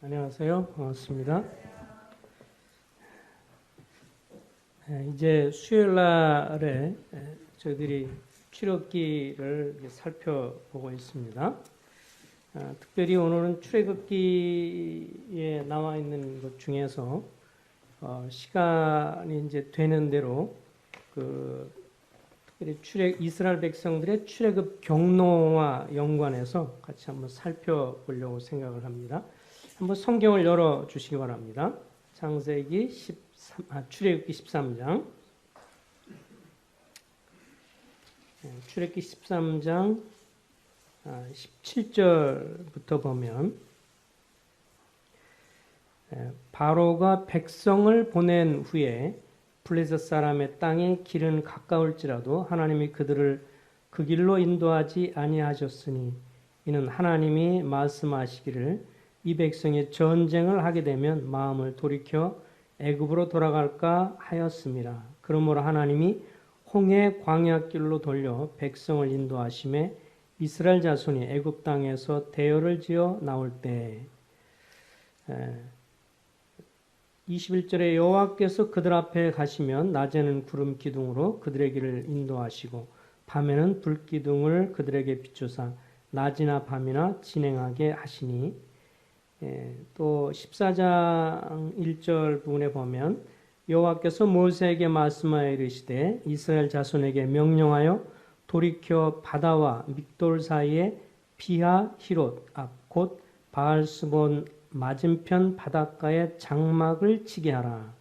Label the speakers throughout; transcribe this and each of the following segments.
Speaker 1: 안녕하세요. 반갑습니다. 이제 수요일 날에 저희들이 출애굽기를 살펴보고 있습니다. 특별히 오늘은 출애굽기에 나와 있는 것 중에서 시간이 이제 되는 대로 특별히 이스라엘 백성들의 출애굽 경로와 연관해서 같이 한번 살펴보려고 생각을 합니다. 한번 성경을 열어 주시기 바랍니다. 창세기 출애굽기 13장. 출애굽기 13장 17절부터 보면 바로가 백성을 보낸 후에 블레셋 사람의 땅에 길은 가까울지라도 하나님이 그들을 그 길로 인도하지 아니하셨으니 이는 하나님이 말씀하시기를 이 백성이 전쟁을 하게 되면 마음을 돌이켜 애굽으로 돌아갈까 하였습니다. 그러므로 하나님이 홍해 광야길로 돌려 백성을 인도하심에 이스라엘 자손이 애굽 땅에서 대열을 지어 나올 때 21절에 여호와께서 그들 앞에 가시면 낮에는 구름 기둥으로 그들의 길을 인도하시고 밤에는 불 기둥을 그들에게 비추사 낮이나 밤이나 진행하게 하시니 또 14장 1절 부분에 보면 여호와께서 모세에게 말씀하여 이르시되 이스라엘 자손에게 명령하여 돌이켜 바다와 믹돌 사이에 피하 히롯 앞 곧 바알스본 맞은편 바닷가에 장막을 치게 하라.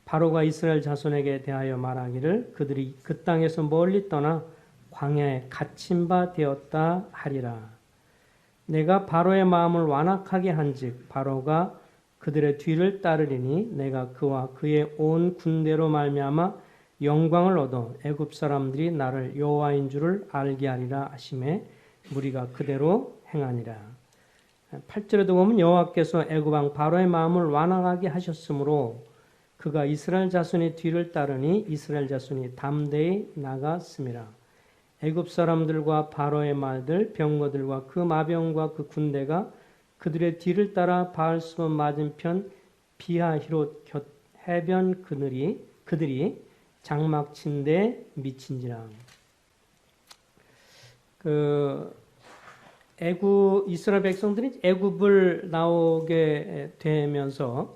Speaker 1: 바로가 이스라엘 자손에게 대하여 말하기를 그들이 그 땅에서 멀리 떠나 광야에 갇힌 바 되었다 하리라. 내가 바로의 마음을 완악하게 한즉 바로가 그들의 뒤를 따르리니 내가 그와 그의 온 군대로 말미암아 영광을 얻어 애굽 사람들이 나를 여호와인 줄을 알게 하리라 하시매 무리가 그대로 행하니라. 8절에도 보면 여호와께서 애굽 왕 바로의 마음을 완악하게 하셨으므로 그가 이스라엘 자손의 뒤를 따르니 이스라엘 자손이 담대히 나갔음이라. 애굽 사람들과 바로의 말들, 병거들과 그 마병과 그 군대가 그들의 뒤를 따라 바알스본 맞은편 비하히롯 곁 해변 그들이 장막 친 데 미친지라. 이스라엘 백성들이 애굽을 나오게 되면서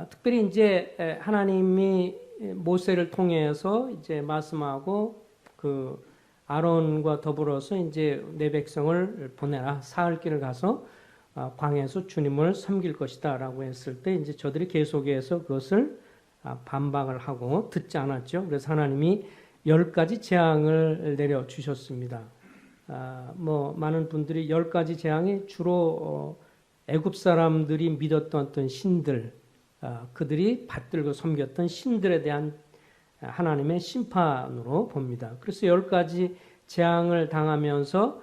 Speaker 1: 특별히 이제 하나님이 모세를 통해서 이제 말씀하고 아론과 더불어서 이제 내 백성을 보내라. 사흘 길을 가서 광야에서 주님을 섬길 것이다라고 했을 때 이제 저들이 계속해서 그것을 반박을 하고 듣지 않았죠. 그래서 하나님이 10가지 재앙을 내려 주셨습니다. 많은 분들이 10가지 재앙이 주로 애굽 사람들이 믿었던 어떤 신들, 그들이 받들고 섬겼던 신들에 대한 하나님의 심판으로 봅니다. 그래서 10가지 재앙을 당하면서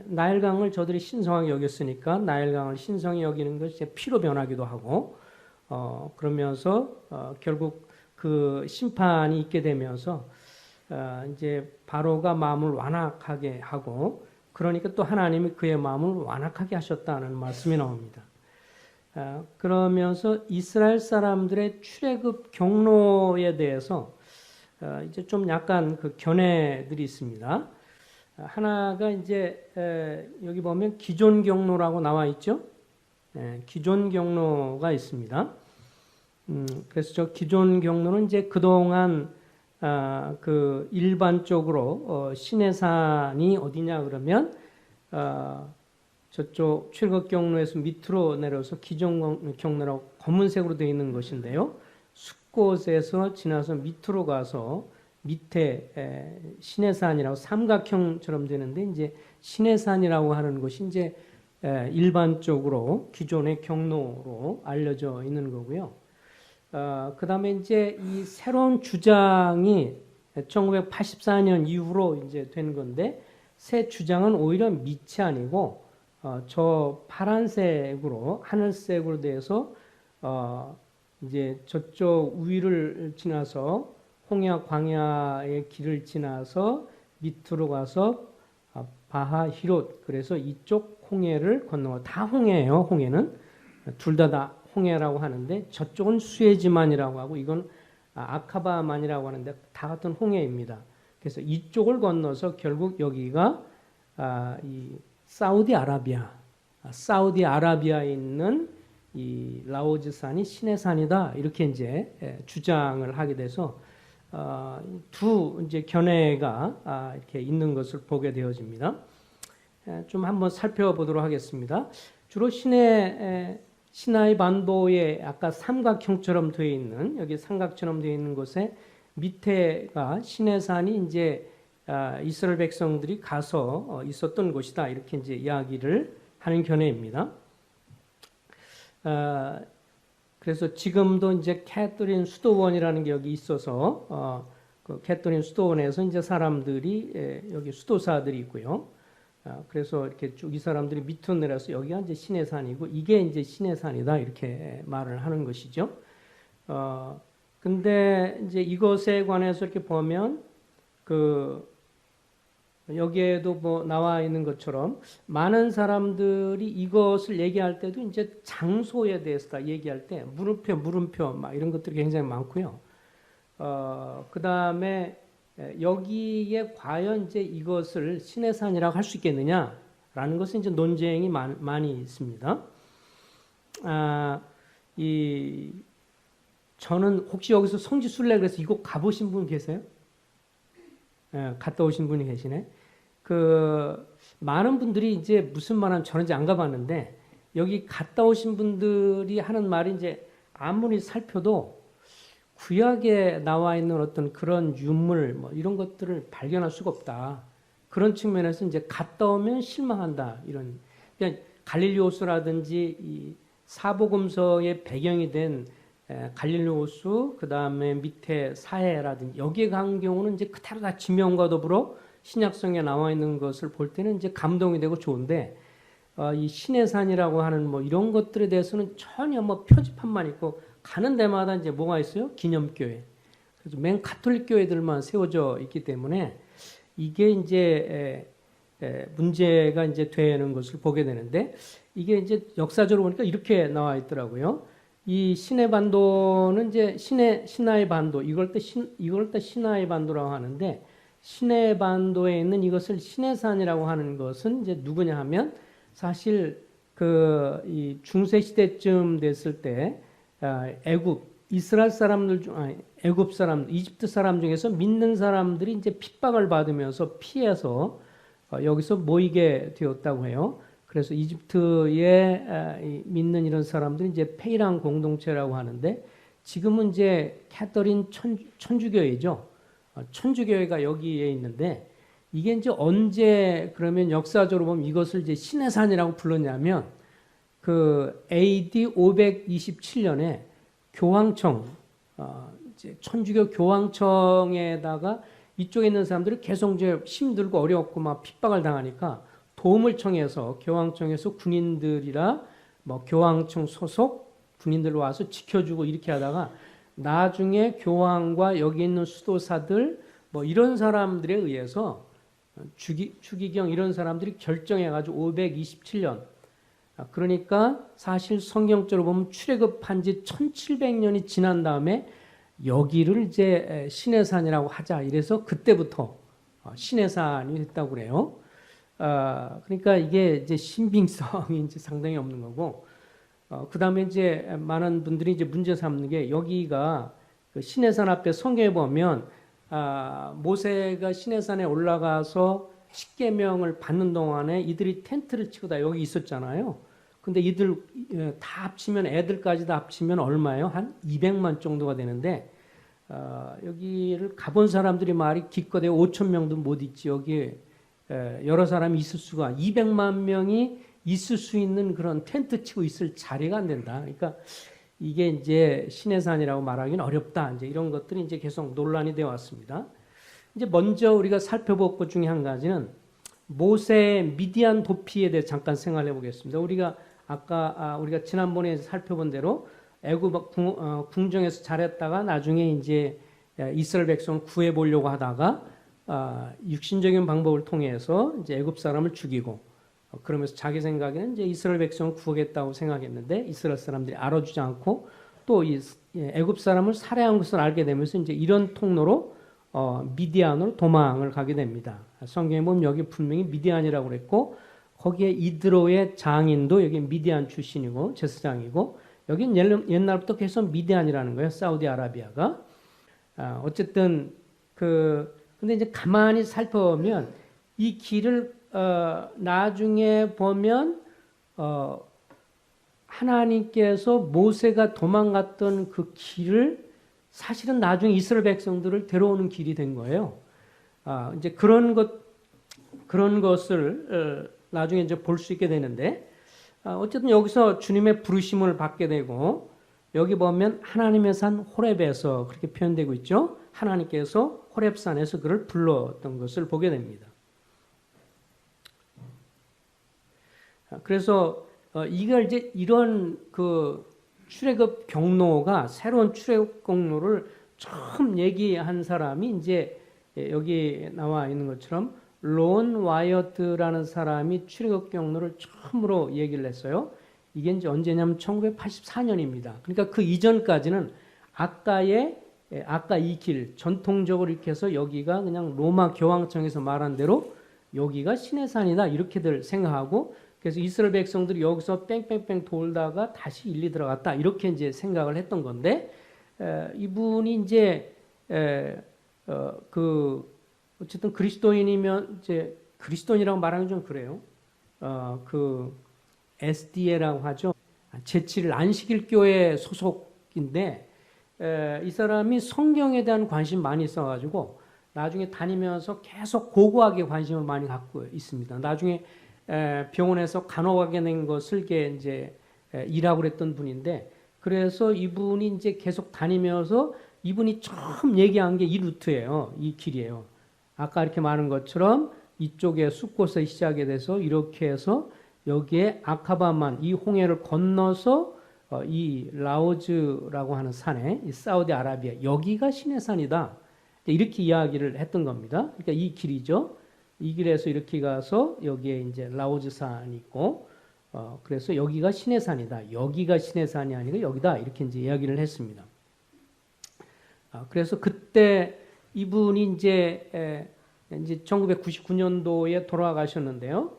Speaker 1: 나일강을 저들이 신성하게 여겼으니까 나일강을 신성히 여기는 것이 피로 변하기도 하고 그러면서 결국 그 심판이 있게 되면서 이제 바로가 마음을 완악하게 하고 그러니까 또 하나님이 그의 마음을 완악하게 하셨다는 말씀이 나옵니다. 그러면서 이스라엘 사람들의 출애굽 경로에 대해서 이제 좀 약간 그 견해들이 있습니다. 하나가 이제 여기 보면 기존 경로라고 나와 있죠. 기존 경로가 있습니다. 그래서 저 기존 경로는 이제 그동안 그 일반적으로 시내산이 어디냐 그러면 저쪽 출애굽 경로에서 밑으로 내려서 기존 경로라고 검은색으로 되어 있는 것인데요. 숫곳에서 지나서 밑으로 가서 밑에 시내산이라고 삼각형처럼 되는데 이제 시내산이라고 하는 것이 이제 일반적으로 기존의 경로로 알려져 있는 거고요. 그 다음에 이제 이 새로운 주장이 1984년 이후로 이제 된 건데 새 주장은 오히려 밑이 아니고 저 파란색으로 하늘색으로 돼서 이제 저쪽 위를 지나서 홍해 광야의 길을 지나서 밑으로 가서 바하히롯. 그래서 이쪽 홍해를 건너, 다 홍해예요. 홍해는 둘 다 홍해라고 하는데 저쪽은 수에즈만이라고 하고 이건 아카바만이라고 하는데 다 같은 홍해입니다. 그래서 이쪽을 건너서 결국 여기가 이 사우디아라비아에 있는 이 라오즈산이 신의 산이다 이렇게 이제 주장을 하게 돼서 두 이제 견해가 이렇게 있는 것을 보게 되어집니다. 좀 한번 살펴보도록 하겠습니다. 주로 시나이 반도에 아까 삼각형처럼 되어 있는 여기 삼각처럼 되어 있는 곳에 밑에가 시내산이 이제 이스라엘 백성들이 가서 있었던 곳이다 이렇게 이제 이야기를 하는 견해입니다. 그래서 지금도 이제 캐토린 수도원이라는 게 여기 있어서 그 캐토린 수도원에서 이제 사람들이 여기 수도사들이 있고요. 그래서 이렇게 쭉 이 사람들이 밑으로 내려서 여기가 이제 시내산이고 이게 이제 시내산이다 이렇게 말을 하는 것이죠. 근데 이제 이것에 관해서 이렇게 보면 여기에도 뭐 나와 있는 것처럼 많은 사람들이 이것을 얘기할 때도 이제 장소에 대해서 다 얘기할 때 물음표 막 이런 것들이 굉장히 많고요. 그 다음에 여기에 과연 이제 이것을 시내산이라고 할 수 있겠느냐라는 것은 이제 논쟁이 많이 있습니다. 저는 혹시 여기서 성지순례 그래서 이곳 가보신 분 계세요? 갔다 오신 분이 계시네. 많은 분들이 이제 무슨 말하면 저는 이제 안 가봤는데 여기 갔다 오신 분들이 하는 말이 이제 아무리 살펴도 구약에 나와 있는 어떤 그런 유물 뭐 이런 것들을 발견할 수가 없다. 그런 측면에서 이제 갔다 오면 실망한다. 이런 그러니까 갈릴리 호수라든지 이 사복음서의 배경이 된 갈릴리 호수 그 다음에 밑에 사해라든지 여기에 간 경우는 이제 그대로 다 지명과 더불어 신약성에 나와 있는 것을 볼 때는 이제 감동이 되고 좋은데 이 시내산이라고 하는 뭐 이런 것들에 대해서는 전혀 뭐 표지판만 있고 가는 데마다 이제 뭐가 있어요? 기념교회. 그래서 맨 가톨릭 교회들만 세워져 있기 때문에 이게 이제 문제가 이제 되는 것을 보게 되는데 이게 이제 역사적으로 보니까 이렇게 나와 있더라고요. 이 시내 반도는 이제 시나이 반도 이걸 때 시나이 반도라고 하는데 시내 반도에 있는 이것을 시내산이라고 하는 것은 이제 누구냐 하면 사실 이 중세 시대쯤 됐을 때 이스라엘 사람들 중 애굽 사람, 이집트 사람 중에서 믿는 사람들이 이제 핍박을 받으면서 피해서 여기서 모이게 되었다고 해요. 그래서 이집트에 믿는 이런 사람들이 이제 페이랑 공동체라고 하는데 지금은 이제 캐터린 천주교회죠. 천주교회가 여기에 있는데 이게 이제 언제 그러면 역사적으로 보면 이것을 이제 시내산이라고 불렀냐면 AD 527년에 교황청 이제 천주교 교황청에다가 이쪽에 있는 사람들이 계속 이제 힘들고 어렵고 막 핍박을 당하니까 도움을 청해서 교황청에서 군인들이라 뭐 교황청 소속 군인들 와서 지켜주고 이렇게 하다가 나중에 교황과 여기 있는 수도사들 뭐 이런 사람들에 의해서 추기경 이런 사람들이 결정해가지고 527년 그러니까 사실 성경적으로 보면 출애굽한 지 1700년이 지난 다음에 여기를 이제 시내산이라고 하자 이래서 그때부터 시내산이 됐다고 그래요. 그러니까 이게 이제 신빙성이 이제 상당히 없는 거고, 그 다음에 이제 많은 분들이 이제 문제 삼는 게 여기가 시내산 앞에 성경에 보면 모세가 시내산에 올라가서 십계명을 받는 동안에 이들이 텐트를 치고 다 여기 있었잖아요. 근데 이들 다 합치면 애들까지 다 합치면 얼마예요? 한 200만 정도가 되는데 여기를 가본 사람들이 말이 기껏해 5천 명도 못 있지 여기 여러 사람이 있을 수가 200만 명이 있을 수 있는 그런 텐트 치고 있을 자리가 안 된다. 그러니까 이게 이제 시내산이라고 말하기는 어렵다. 이제 이런 것들이 이제 계속 논란이 되어 왔습니다. 이제 먼저 우리가 살펴볼 것 중에 한 가지는 모세의 미디안 도피에 대해 잠깐 생각해 보겠습니다. 우리가 아까 우리가 지난번에 살펴본 대로 애굽 궁정에서 잘했다가 나중에 이제 이스라엘 백성을 구해 보려고 하다가 육신적인 방법을 통해서 이제 애굽 사람을 죽이고 그러면서 자기 생각에는 이제 이스라엘 백성을 구하겠다고 생각했는데 이스라엘 사람들이 알아주지 않고 또 이 애굽 사람을 살해한 것을 알게 되면서 이제 이런 통로로 미디안으로 도망을 가게 됩니다. 성경에 보면 여기 분명히 미디안이라고 그랬고 거기에 이드로의 장인도 여기 미디안 출신이고 제사장이고 여기는 옛날부터 계속 미디안이라는 거예요. 사우디아라비아가. 어쨌든 근데 이제 가만히 살펴보면 이 길을 나중에 보면 하나님께서 모세가 도망갔던 그 길을 사실은 나중에 이스라엘 백성들을 데려오는 길이 된 거예요. 이제 그런 것을 나중에 이제 볼 수 있게 되는데 어쨌든 여기서 주님의 부르심을 받게 되고 여기 보면 하나님의 산 호렙에서 그렇게 표현되고 있죠. 하나님께서 호렙산에서 그를 불렀던 것을 보게 됩니다. 그래서 이걸 이제 이런 그 출애굽 경로가 새로운 출애굽 경로를 처음 얘기한 사람이 이제 여기 나와 있는 것처럼 론 와이어트라는 사람이 출애굽 경로를 처음으로 얘기를 했어요. 이게 이제 언제냐면 1984년입니다. 그러니까 그 이전까지는 아까 이 길 전통적으로 이렇게 해서 여기가 그냥 로마 교황청에서 말한 대로 여기가 시내산이다 이렇게들 생각하고 그래서 이스라엘 백성들이 여기서 뺑뺑뺑 돌다가 다시 일리 들어갔다 이렇게 이제 생각을 했던 건데 이분이 이제 어쨌든 그리스도인이면 이제 그리스도인이라고 말하는 좀 그래요. SDA라고 하죠. 제7일 안식일교회 소속인데 이 사람이 성경에 대한 관심 많이 있어가지고 나중에 다니면서 계속 고고하게 관심을 많이 갖고 있습니다. 나중에 병원에서 간호하게 된 것을 이제 일하고 그랬던 분인데 그래서 이분이 이제 계속 다니면서 이분이 처음 얘기한 게 이 루트예요. 이 길이에요. 아까 이렇게 말한 것처럼 이쪽에 숫곳에 시작이 돼서 이렇게 해서 여기에 아카바만 이 홍해를 건너서 이 라오즈라고 하는 산에 이 사우디아라비아 여기가 시내산이다. 이렇게 이야기를 했던 겁니다. 그러니까 이 길이죠. 이 길에서 이렇게 가서 여기에 이제 라오즈산이 있고 그래서 여기가 시내산이다. 여기가 시내산이 아니고 여기다. 이렇게 이제 이야기를 했습니다. 그래서 그때 이분이 이제 1999년도에 돌아가셨는데요.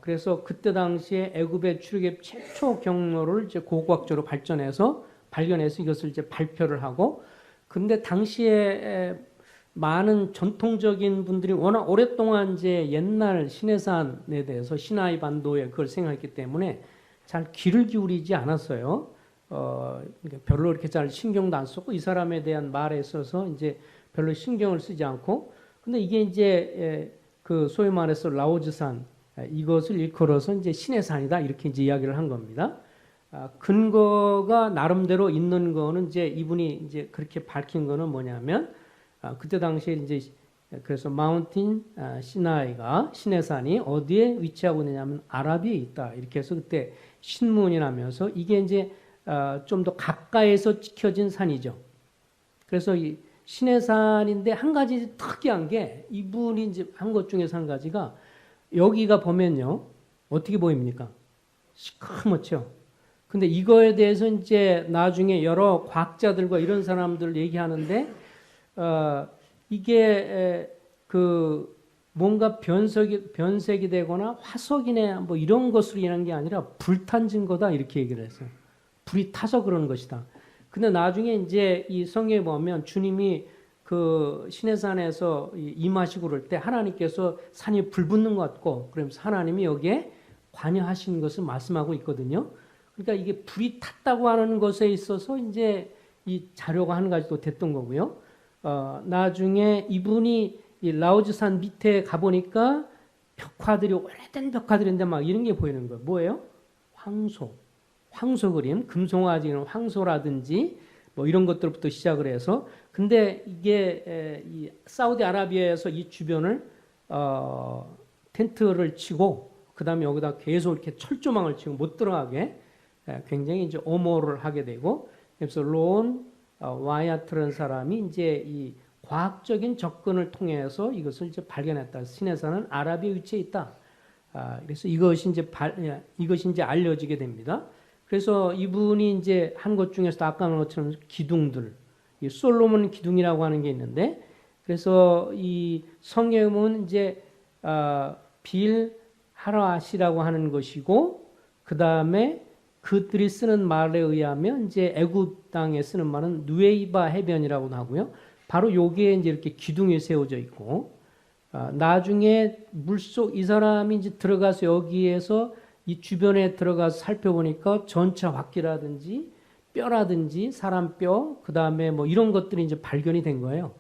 Speaker 1: 그래서 그때 당시에 애굽의 출애굽 최초 경로를 이제 고고학적으로 발견해서 이것을 이제 발표를 하고 근데 당시에 많은 전통적인 분들이 워낙 오랫동안 이제 옛날 시내산에 대해서 시나이 반도에 그걸 생각했기 때문에 잘 귀를 기울이지 않았어요. 별로 이렇게 잘 신경도 안 썼고 이 사람에 대한 말에 있어서 이제 별로 신경을 쓰지 않고 근데 이게 이제 그 소위 말해서 라오즈산 이것을 일컬어서 이제 시내산이다 이렇게 이제 이야기를 한 겁니다. 근거가 나름대로 있는 거는 이제 이분이 이제 그렇게 밝힌 거는 뭐냐면 그때 당시에 이제 그래서 마운틴 시나이가 시내산이 어디에 위치하고 있느냐면 아라비에 있다 이렇게 해서 그때 신문이 나면서 이게 이제 좀 더 가까이서 찍혀진 산이죠. 그래서 이 시내산인데 한 가지 특이한 게 이분이 이제 한 것 중에서 한 가지가 여기가 보면요 어떻게 보입니까? 시커멓죠. 근데 이거에 대해서 이제 나중에 여러 과학자들과 이런 사람들 얘기하는데 이게 그 뭔가 변색이 되거나 화석이나 뭐 이런 것으로 인한 게 아니라 불탄 증거다 이렇게 얘기를 했어요. 불이 타서 그러는 것이다. 근데 나중에 이제 이 성경에 보면 주님이 그 시내산에서 임하시고 그럴 때 하나님께서 산이 불붙는 것 같고 그러면서 하나님이 여기에 관여하시는 것을 말씀하고 있거든요. 그러니까 이게 불이 탔다고 하는 것에 있어서 이제 이 자료가 한 가지 또 됐던 거고요. 나중에 이분이 이 라오즈산 밑에 가보니까 벽화들이 오래된 벽화들인데 막 이런 게 보이는 거예요. 뭐예요? 황소 그림, 금송아지는 황소라든지 뭐 이런 것들부터 시작을 해서 근데 이게 이 사우디아라비아에서 이 주변을 텐트를 치고 그다음에 여기다 계속 이렇게 철조망을 치고 못 들어가게 굉장히 이제 엄호를 하게 되고 그래서 론 와이아트라는 사람이 이제 이 과학적인 접근을 통해서 이것을 이제 발견했다. 시내산은 아라비아 위치에 있다. 그래서 이것이 이제 알려지게 됩니다. 그래서 이분이 이제 한 것 중에서도 아까 말한 것처럼 기둥들, 이 솔로몬 기둥이라고 하는 게 있는데, 그래서 이 성경은 이제 빌 하라시라고 하는 것이고, 그 다음에 그들이 쓰는 말에 의하면 이제 애굽 땅에 쓰는 말은 누에이바 해변이라고도 하고요. 바로 여기에 이제 이렇게 기둥이 세워져 있고, 나중에 물속 이 사람이 이제 들어가서 여기에서 이 주변에 들어가서 살펴보니까 전차 바퀴라든지 뼈라든지 사람 뼈, 그 다음에 뭐 이런 것들이 이제 발견이 된 거예요.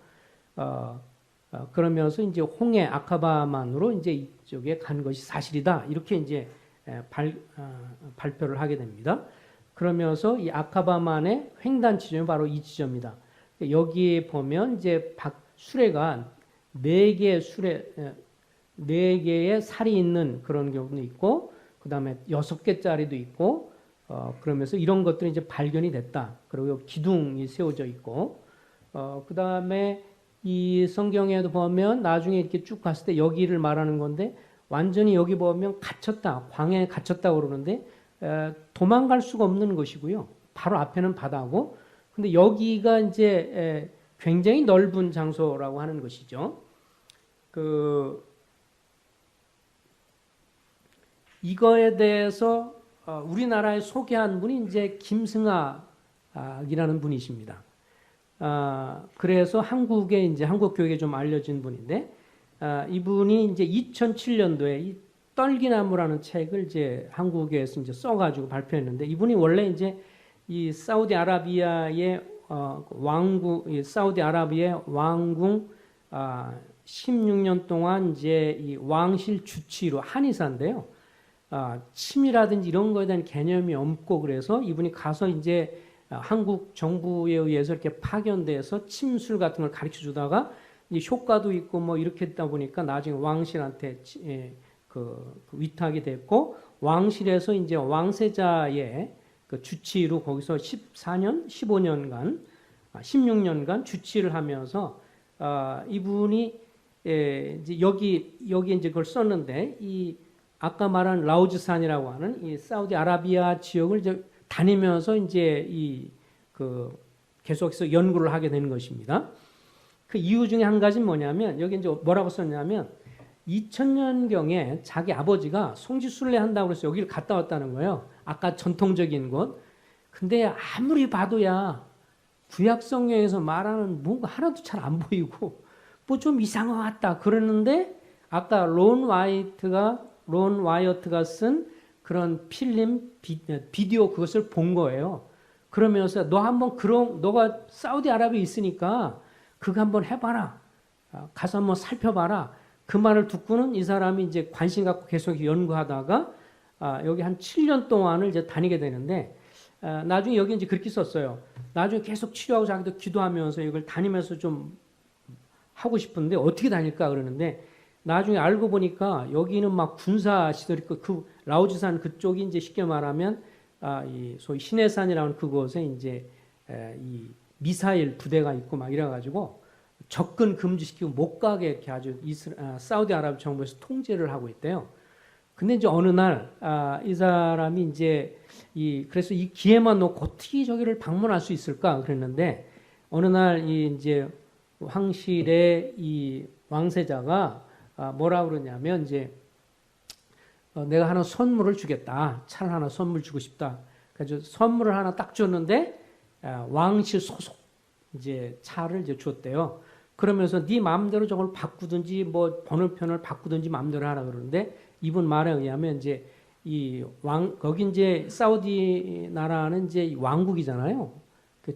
Speaker 1: 그러면서 이제 홍해 아카바만으로 이제 이쪽에 간 것이 사실이다. 이렇게 이제 발표를 하게 됩니다. 그러면서 이 아카바만의 횡단 지점이 바로 이 지점이다. 여기에 보면 이제 수레가 네 개의 살이 있는 그런 경우도 있고, 그 다음에 6개짜리도 있고, 그러면서 이런 것들이 이제 발견이 됐다. 그리고 기둥이 세워져 있고, 그 다음에 이 성경에도 보면 나중에 이렇게 쭉 갔을 때 여기를 말하는 건데, 완전히 여기 보면 갇혔다, 광야에 갇혔다 그러는데, 도망갈 수가 없는 것이고요. 바로 앞에는 바다고, 근데 여기가 이제 굉장히 넓은 장소라고 하는 것이죠. 이거에 대해서 우리나라에 소개한 분이 이제 김승학이라는 분이십니다. 그래서 한국에 이제 한국 교육에 좀 알려진 분인데, 이분이 이제 2007년도에 이 떨기나무라는 책을 이제 한국에서 이제 써가지고 발표했는데, 이분이 원래 이제 이 사우디아라비아의 사우디아라비아의 왕궁 16년 동안 이제 이 왕실 주치의로 한의사인데요. 침이라든지 이런 거에 대한 개념이 없고, 그래서 이분이 가서 이제 한국 정부에 의해서 이렇게 파견돼서 침술 같은 걸 가르쳐 주다가 효과도 있고 뭐 이렇게 했다 보니까 나중에 왕실한테 그 위탁이 됐고, 왕실에서 이제 왕세자의 그 주치의로 거기서 15년간 16년간 주치의를 하면서 이분이 이제 여기 이제 그걸 썼는데, 이 아까 말한 라우즈산이라고 하는 이 사우디아라비아 지역을 이제 다니면서 이제 계속해서 연구를 하게 되는 것입니다. 그 이유 중에 한 가지는 뭐냐면, 여기 이제 뭐라고 썼냐면 2000년경에 자기 아버지가 송지순례 한다고 해서 여기를 갔다 왔다는 거예요. 아까 전통적인 곳. 근데 아무리 봐도야 구약 성경에서 말하는 뭔가 하나도 잘 안 보이고 뭐 좀 이상한 것 같다 그러는데, 아까 론 와이어트가 쓴 그런 필름 비디오 그것을 본 거예요. 그러면서 너가 사우디아라비아에 있으니까 그거 한번 해봐라. 가서 한번 살펴봐라. 그 말을 듣고는 이 사람이 이제 관심 갖고 계속 연구하다가 여기 한 7년 동안을 이제 다니게 되는데, 나중에 여기 이제 그렇게 썼어요. 나중에 계속 치료하고 자기도 기도하면서 이걸 다니면서 좀 하고 싶은데 어떻게 다닐까 그러는데, 나중에 알고 보니까 여기는 막 군사 시설이 있고, 그 라오즈산 그쪽이 이제 쉽게 말하면 이 소위 시내산이라는 그곳에 이제 이 미사일 부대가 있고 막 이래가지고 접근 금지시키고 못 가게 이렇게 아주 사우디아라비아 정부에서 통제를 하고 있대요. 근데 이제 어느 날 이 사람이 이제 그래서 이 기회만 놓고 어떻게 저기를 방문할 수 있을까 그랬는데, 어느 날 이제 황실의 이 왕세자가 뭐라 그러냐면, 이제 내가 하나 선물을 주겠다. 차를 하나 선물 주고 싶다. 그래서 선물을 하나 딱 줬는데 왕실 소속 이제 차를 이제 줬대요. 그러면서 네 마음대로 저걸 바꾸든지 뭐 번호편을 바꾸든지 마음대로 하라 그러는데, 이분 말에 의하면 이제 거기 이제 사우디 나라는 이제 왕국이잖아요.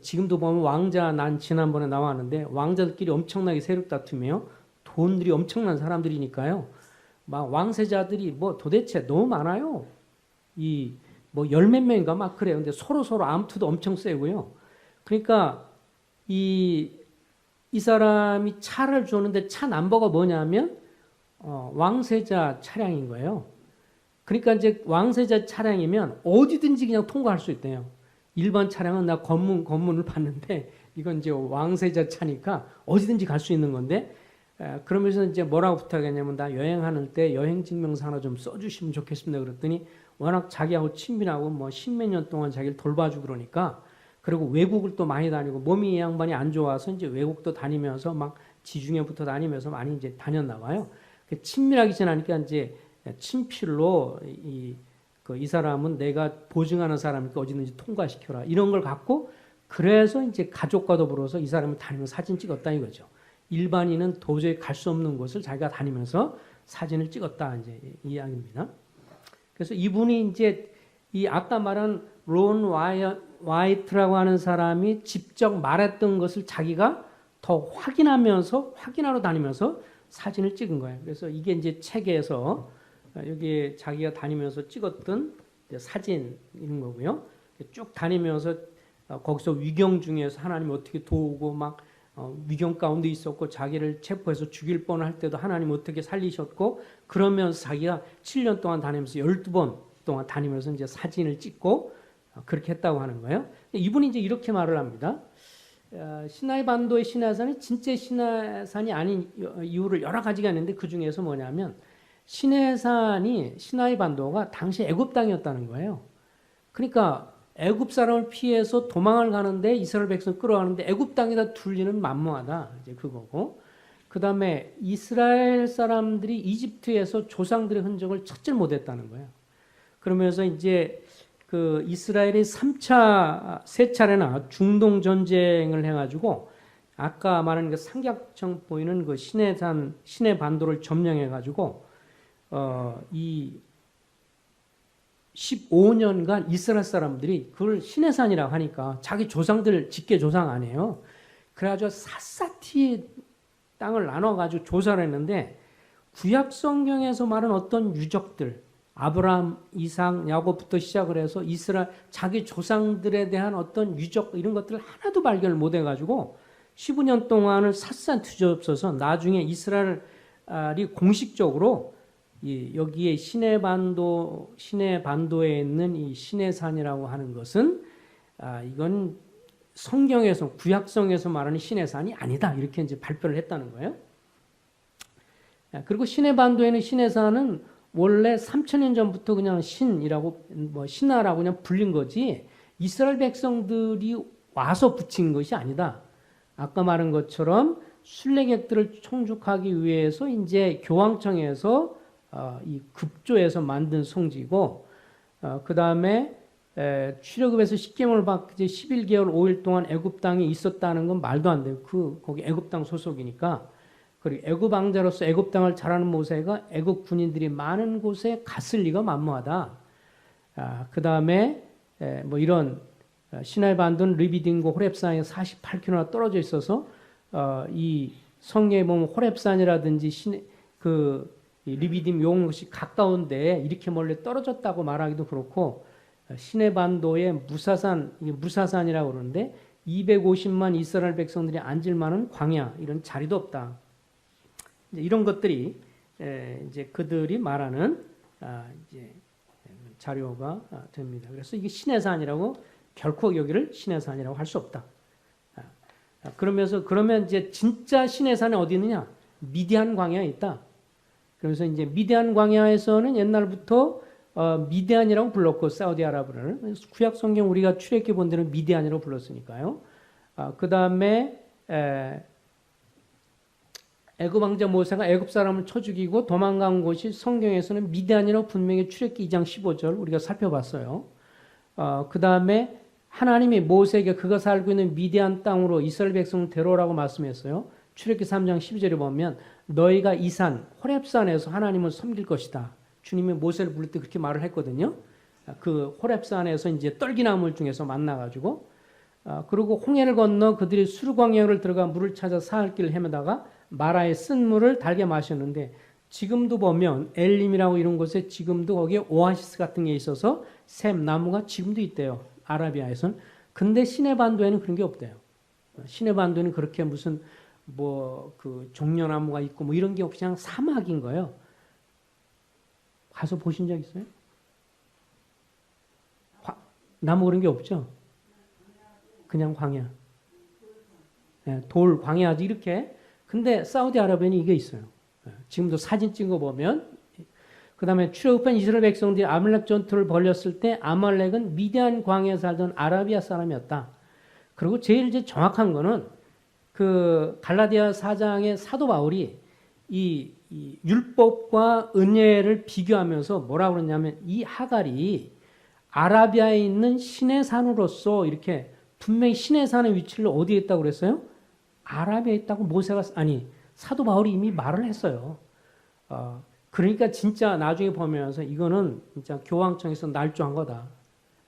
Speaker 1: 지금도 보면 난 지난번에 나왔는데 왕자들끼리 엄청나게 세력 다투며 돈들이 엄청난 사람들이니까요. 막 왕세자들이 뭐 도대체 너무 많아요. 뭐 열 몇 명인가 막 그래요. 근데 서로 암투도 엄청 세고요. 그러니까 이 사람이 차를 줬는데 차 넘버가 뭐냐면 왕세자 차량인 거예요. 그러니까 이제 왕세자 차량이면 어디든지 그냥 통과할 수 있대요. 일반 차량은 나 검문을 봤는데 이건 이제 왕세자 차니까 어디든지 갈 수 있는 건데, 그러면서 이제 뭐라고 부탁했냐면, 나 여행하는 때 여행 증명서 하나 좀 써주시면 좋겠습니다. 그랬더니 워낙 자기하고 친밀하고 뭐 십몇 년 동안 자기를 돌봐주고 그러니까, 그리고 외국을 또 많이 다니고 몸이 이 양반이 안 좋아서 이제 외국도 다니면서 막 지중해부터 다니면서 많이 이제 다녔나 봐요. 친밀하기 지나니까 이제 친필로 이 사람은 내가 보증하는 사람이니까 어디든지 통과시켜라. 이런 걸 갖고 그래서 이제 가족과 더불어서 이 사람을 다니면서 사진 찍었다 이거죠. 일반인은 도저히 갈 수 없는 곳을 자기가 다니면서 사진을 찍었다 이제 이야기입니다. 그래서 이분이 이제 이 아까 말한 론 와이트라고 하는 사람이 직접 말했던 것을 자기가 더 확인하러 다니면서 사진을 찍은 거예요. 그래서 이게 이제 책에서 여기 자기가 다니면서 찍었던 사진 이런 거고요. 쭉 다니면서 거기서 위경 중에서 하나님 어떻게 도우고 막 위경 가운데 있었고 자기를 체포해서 죽일 뻔할 때도 하나님 어떻게 살리셨고 그러면서 자기가 7년 동안 다니면서 12번 동안 다니면서 이제 사진을 찍고 그렇게 했다고 하는 거예요. 이분이 이제 이렇게 말을 합니다. 시나이 반도의 시내산이 진짜 시내산이 아닌 이유를 여러 가지가 있는데 그 중에서 뭐냐면 시나이 반도가 당시 애굽 땅이었다는 거예요. 그러니까 애굽 사람을 피해서 도망을 가는데 이스라엘 백성 끌어가는데 애굽 땅에다 둘리는 만무하다 이제 그거고. 그 다음에 이스라엘 사람들이 이집트에서 조상들의 흔적을 찾질 못했다는 거예요. 그러면서 이제 그 이스라엘이 세 차례나 중동 전쟁을 해가지고 아까 말한 그 삼각형 보이는 그 시내 반도를 점령해가지고 이 15년간 이스라엘 사람들이 그걸 시내산이라고 하니까 자기 조상들 직계 조상 아니에요. 그래가지고 샅샅이 땅을 나눠가지고 조사를 했는데 구약 성경에서 말한 어떤 유적들 아브라함, 이삭, 야곱부터 시작을 해서 이스라엘 자기 조상들에 대한 어떤 유적 이런 것들을 하나도 발견을 못 해가지고 15년 동안을 샅샅 뒤져없어서 나중에 이스라엘이 공식적으로 여기에 시내 반도에 있는 이 시내산이라고 하는 것은 이건 성경에서 구약성에서 말하는 시내산이 아니다 이렇게 이제 발표를 했다는 거예요. 그리고 시내 반도에는 시내산은 원래 3,000년 전부터 그냥 신하라고 그냥 불린 거지 이스라엘 백성들이 와서 붙인 것이 아니다. 아까 말한 것처럼 순례객들을 총축하기 위해서 이제 교황청에서 이 급조해서 만든 성지고 그 다음에 출애굽에서 10계명을 받기 11개월 5일 동안 애굽 땅에 있었다는 건 말도 안 돼요. 거기 애굽 땅 소속이니까. 그리고 애굽 왕자로서 애굽 땅을 잘 아는 모세가 애굽 군인들이 많은 곳에 갔을 리가 만무하다. 그 다음에 뭐 이런 시나이 반도는 르비딤과 호렙산에 48km나 떨어져 있어서 이 성경에 보면 호렙산이라든지 이 르비딤 요 것이 가까운데 이렇게 멀리 떨어졌다고 말하기도 그렇고 시내 반도의 무사산이라고 그러는데 250만 이스라엘 백성들이 앉을 만한 광야 이런 자리도 없다. 이런 것들이 이제 그들이 말하는 이제 자료가 됩니다. 그래서 이게 시내산이라고 결코 여기를 시내산이라고 할 수 없다. 그러면 이제 진짜 시내산이 어디 있느냐? 미디안 광야에 있다. 그래서 이제 미디안 광야에서는 옛날부터 미디안이라고 불렀고 사우디아라비아를 구약 성경 우리가 출애굽기 본 데는 미디안이라고 불렀으니까요. 그 다음에 애굽 왕자 모세가 애굽 사람을 쳐 죽이고 도망간 곳이 성경에서는 미디안이라고 분명히 출애굽기 2장 15절 우리가 살펴봤어요. 그 다음에 하나님이 모세에게 그가 살고 있는 미디안 땅으로 이스라엘 백성을 데려오라고 말씀했어요. 출애굽기 3장 12절에 보면 너희가 이 산 호렙산에서 하나님을 섬길 것이다. 주님이 모세를 부를 때 그렇게 말을 했거든요. 그 호렙산에서 이제 떨기나물 중에서 만나가지고 그리고 홍해를 건너 그들이 수르광야를 들어가 물을 찾아 사흘 길을 헤매다가 마라의 쓴 물을 달게 마셨는데 지금도 보면 엘림이라고 이런 곳에 지금도 거기에 오아시스 같은 게 있어서 샘 나무가 지금도 있대요. 아라비아에서는. 근데 시내 반도에는 그런 게 없대요. 시내 반도에는 그렇게 무슨 그 종려나무가 있고 뭐 이런 게 없이 그냥 사막인 거예요. 가서 보신 적 있어요? 나무 그런 게 없죠? 그냥 광야. 돌, 광야지 이렇게. 근데 사우디아라비아는 이게 있어요. 지금도 사진 찍어 보면. 그 다음에 출애굽한 이스라엘 백성들이 아말렉 전투를 벌였을 때 아말렉은 미디안 광야에 살던 아라비아 사람이었다. 그리고 제일 이제 정확한 거는 그 갈라디아 4장의 사도 바울이 이 율법과 은혜를 비교하면서 뭐라고 그러냐면 이 하갈이 아라비아에 있는 신의 산으로서 이렇게 분명히 신의 산의 위치를 어디에 있다고 그랬어요? 아라비아에 있다고 사도 바울이 이미 말을 했어요. 그러니까 진짜 나중에 보면서 이거는 진짜 교황청에서 날조한 거다.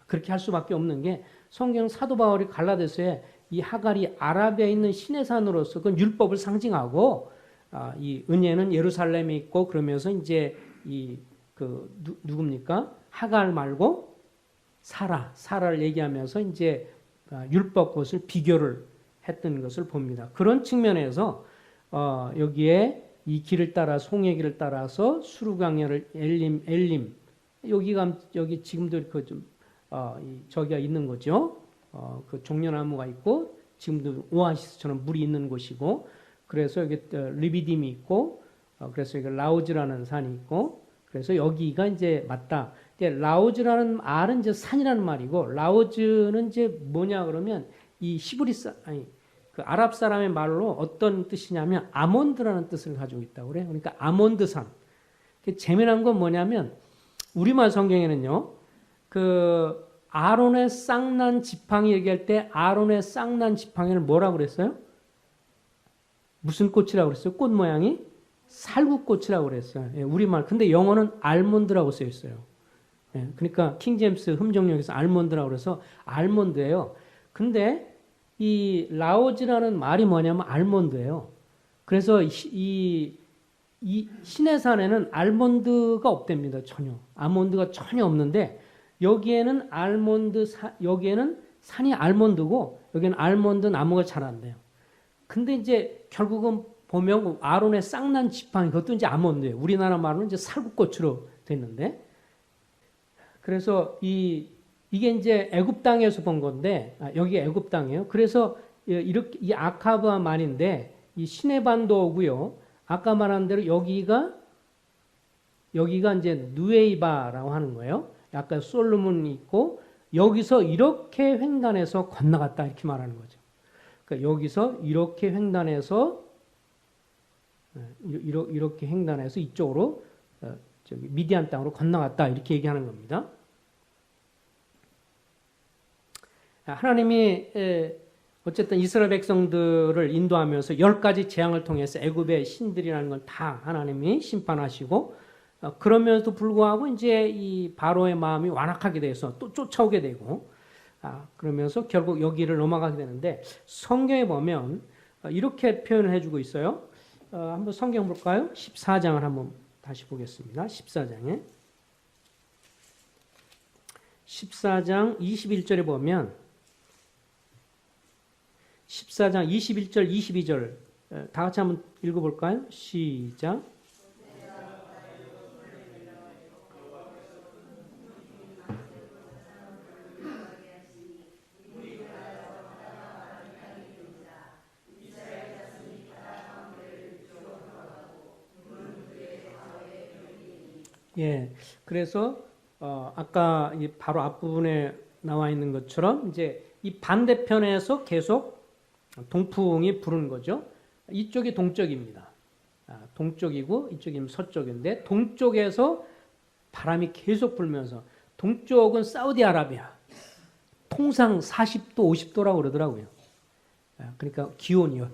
Speaker 1: 그렇게 할 수밖에 없는 게 성경 사도 바울이 갈라디아서에 이 하갈이 아라비아에 있는 신의 산으로서 그 율법을 상징하고 이 은혜는 예루살렘에 있고 그러면서 이제 누굽니까? 하갈 말고 사라를 얘기하면서 이제 율법 것을 비교를 했던 것을 봅니다. 그런 측면에서 여기에 이 길을 따라 송의 길을 따라서 수르강야를 엘림 여기 지금도 저기가 있는 거죠. 그 종려나무가 있고 지금도 오아시스처럼 물이 있는 곳이고 그래서 여기 리비딤이 있고 그래서 여기 라우즈라는 산이 있고 그래서 여기가 이제 맞다. 근데 라우즈라는 말은 이제 산이라는 말이고 라우즈는 이제 뭐냐 그러면 이 그 아랍 사람의 말로 어떤 뜻이냐면 아몬드라는 뜻을 가지고 있다고 그래요. 그러니까 아몬드산. 재미난 건 뭐냐면 우리말 성경에는요. 그 아론의 쌍난 지팡이 얘기할 때 아론의 쌍난 지팡이를 뭐라고 그랬어요? 무슨 꽃이라고 그랬어요? 꽃 모양이 살구꽃이라고 그랬어요. 예, 우리말. 근데 영어는 알몬드라고 써 있어요. 예, 그러니까 킹제임스 흠정역에서 알몬드라고 그래서 알몬드예요. 근데 이 라오즈라는 말이 뭐냐면 알몬드예요. 그래서 이 신의 산에는 알몬드가 없답니다. 전혀. 아몬드가 전혀 없는데 여기에는 여기에는 산이 알몬드고 여기는 알몬드 나무가 자란대요. 근데 이제 결국은 보면 아론의 쌍난 지팡이 그것도 이제 아몬드예요. 우리나라 말로는 이제 살구꽃으로 됐는데 그래서 이게 이제 애굽 땅에서 본 건데 여기 애굽 땅이에요. 그래서 이렇게 이 아카브와 말인데 이 시내반도고요. 아까 말한 대로 여기가 이제 누에이바라고 하는 거예요. 아까 솔로몬이 있고 여기서 이렇게 횡단해서 건너갔다 이렇게 말하는 거죠. 그러니까 여기서 이렇게 횡단해서 이렇게 횡단해서 이쪽으로 미디안 땅으로 건너갔다 이렇게 얘기하는 겁니다. 하나님이 어쨌든 이스라엘 백성들을 인도하면서 10가지 재앙을 통해서 애굽의 신들이라는 걸 다 하나님이 심판하시고 그러면서도 불구하고 이제 이 바로의 마음이 완악하게 돼서 또 쫓아오게 되고 그러면서 결국 여기를 넘어가게 되는데 성경에 보면 이렇게 표현을 해주고 있어요. 한번 성경 볼까요? 14장을 한번 다시 보겠습니다. 14장 21절에 보면 14장 21절 22절 다 같이 한번 읽어볼까요? 시작. 예, 그래서 아까 바로 앞부분에 나와 있는 것처럼 이제 이 반대편에서 계속 동풍이 부는 거죠. 이쪽이 동쪽입니다. 동쪽이고 이쪽이 서쪽인데 동쪽에서 바람이 계속 불면서 동쪽은 사우디아라비아 통상 40도 50도라고 그러더라고요. 그러니까 기온이요.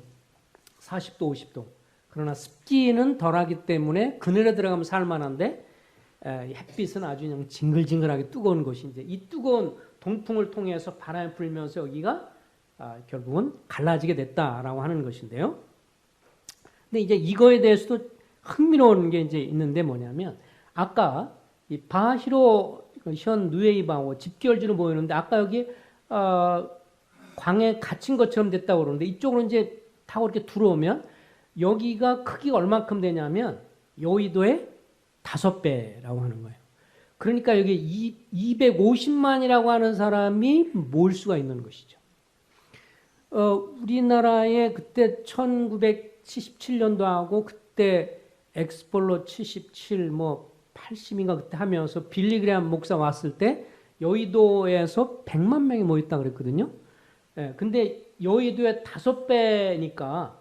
Speaker 1: 40도 50도. 그러나 습기는 덜하기 때문에 그늘에 들어가면 살만한데 햇빛은 아주 그냥 징글징글하게 뜨거운 곳이 이제 이 뜨거운 동풍을 통해서 바람이 불면서 여기가 결국은 갈라지게 됐다라고 하는 것인데요. 근데 이제 이거에 대해서도 흥미로운 게 이제 있는데 뭐냐면 아까 이 바히로 현 누에이바하고 집결지로 보이는데 아까 여기 광에 갇힌 것처럼 됐다고 그러는데 이쪽으로 이제 타고 이렇게 들어오면 여기가 크기가 얼마큼 되냐면 여의도의 5배라고 하는 거예요. 그러니까 여기 250만이라고 하는 사람이 모일 수가 있는 것이죠. 우리나라에 그때 1977년도하고 그때 엑스폴로 77, 뭐 80인가 그때 하면서 빌리그레암 목사 왔을 때 여의도에서 100만 명이 모였다 그랬거든요. 예, 근데 여의도의 5배니까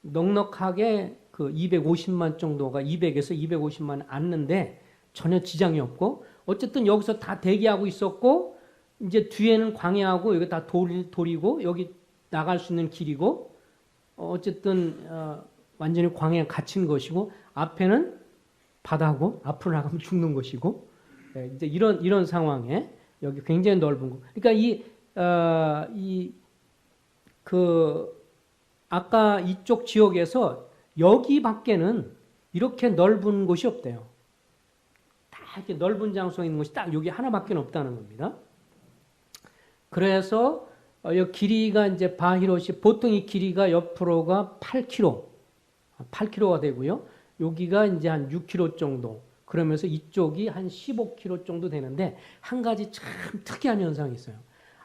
Speaker 1: 넉넉하게 그 250만 정도가 200에서 250만 앉는데 전혀 지장이 없고 어쨌든 여기서 다 대기하고 있었고 이제 뒤에는 광야하고 여기 다 돌이고 여기 나갈 수 있는 길이고 어쨌든 완전히 광야에 갇힌 것이고 앞에는 바다고 앞으로 나가면 죽는 것이고 이제 이런 상황에 여기 굉장히 넓은 거. 그러니까 아까 이쪽 지역에서 여기 밖에는 이렇게 넓은 곳이 없대요. 다 이렇게 넓은 장소에 있는 곳이 딱 여기 하나밖에 없다는 겁니다. 그래서 이 길이가 이제 바히롯이 보통 이 길이가 옆으로가 8km가 되고요. 여기가 이제 한 6km 정도. 그러면서 이쪽이 한 15km 정도 되는데 한 가지 참 특이한 현상이 있어요.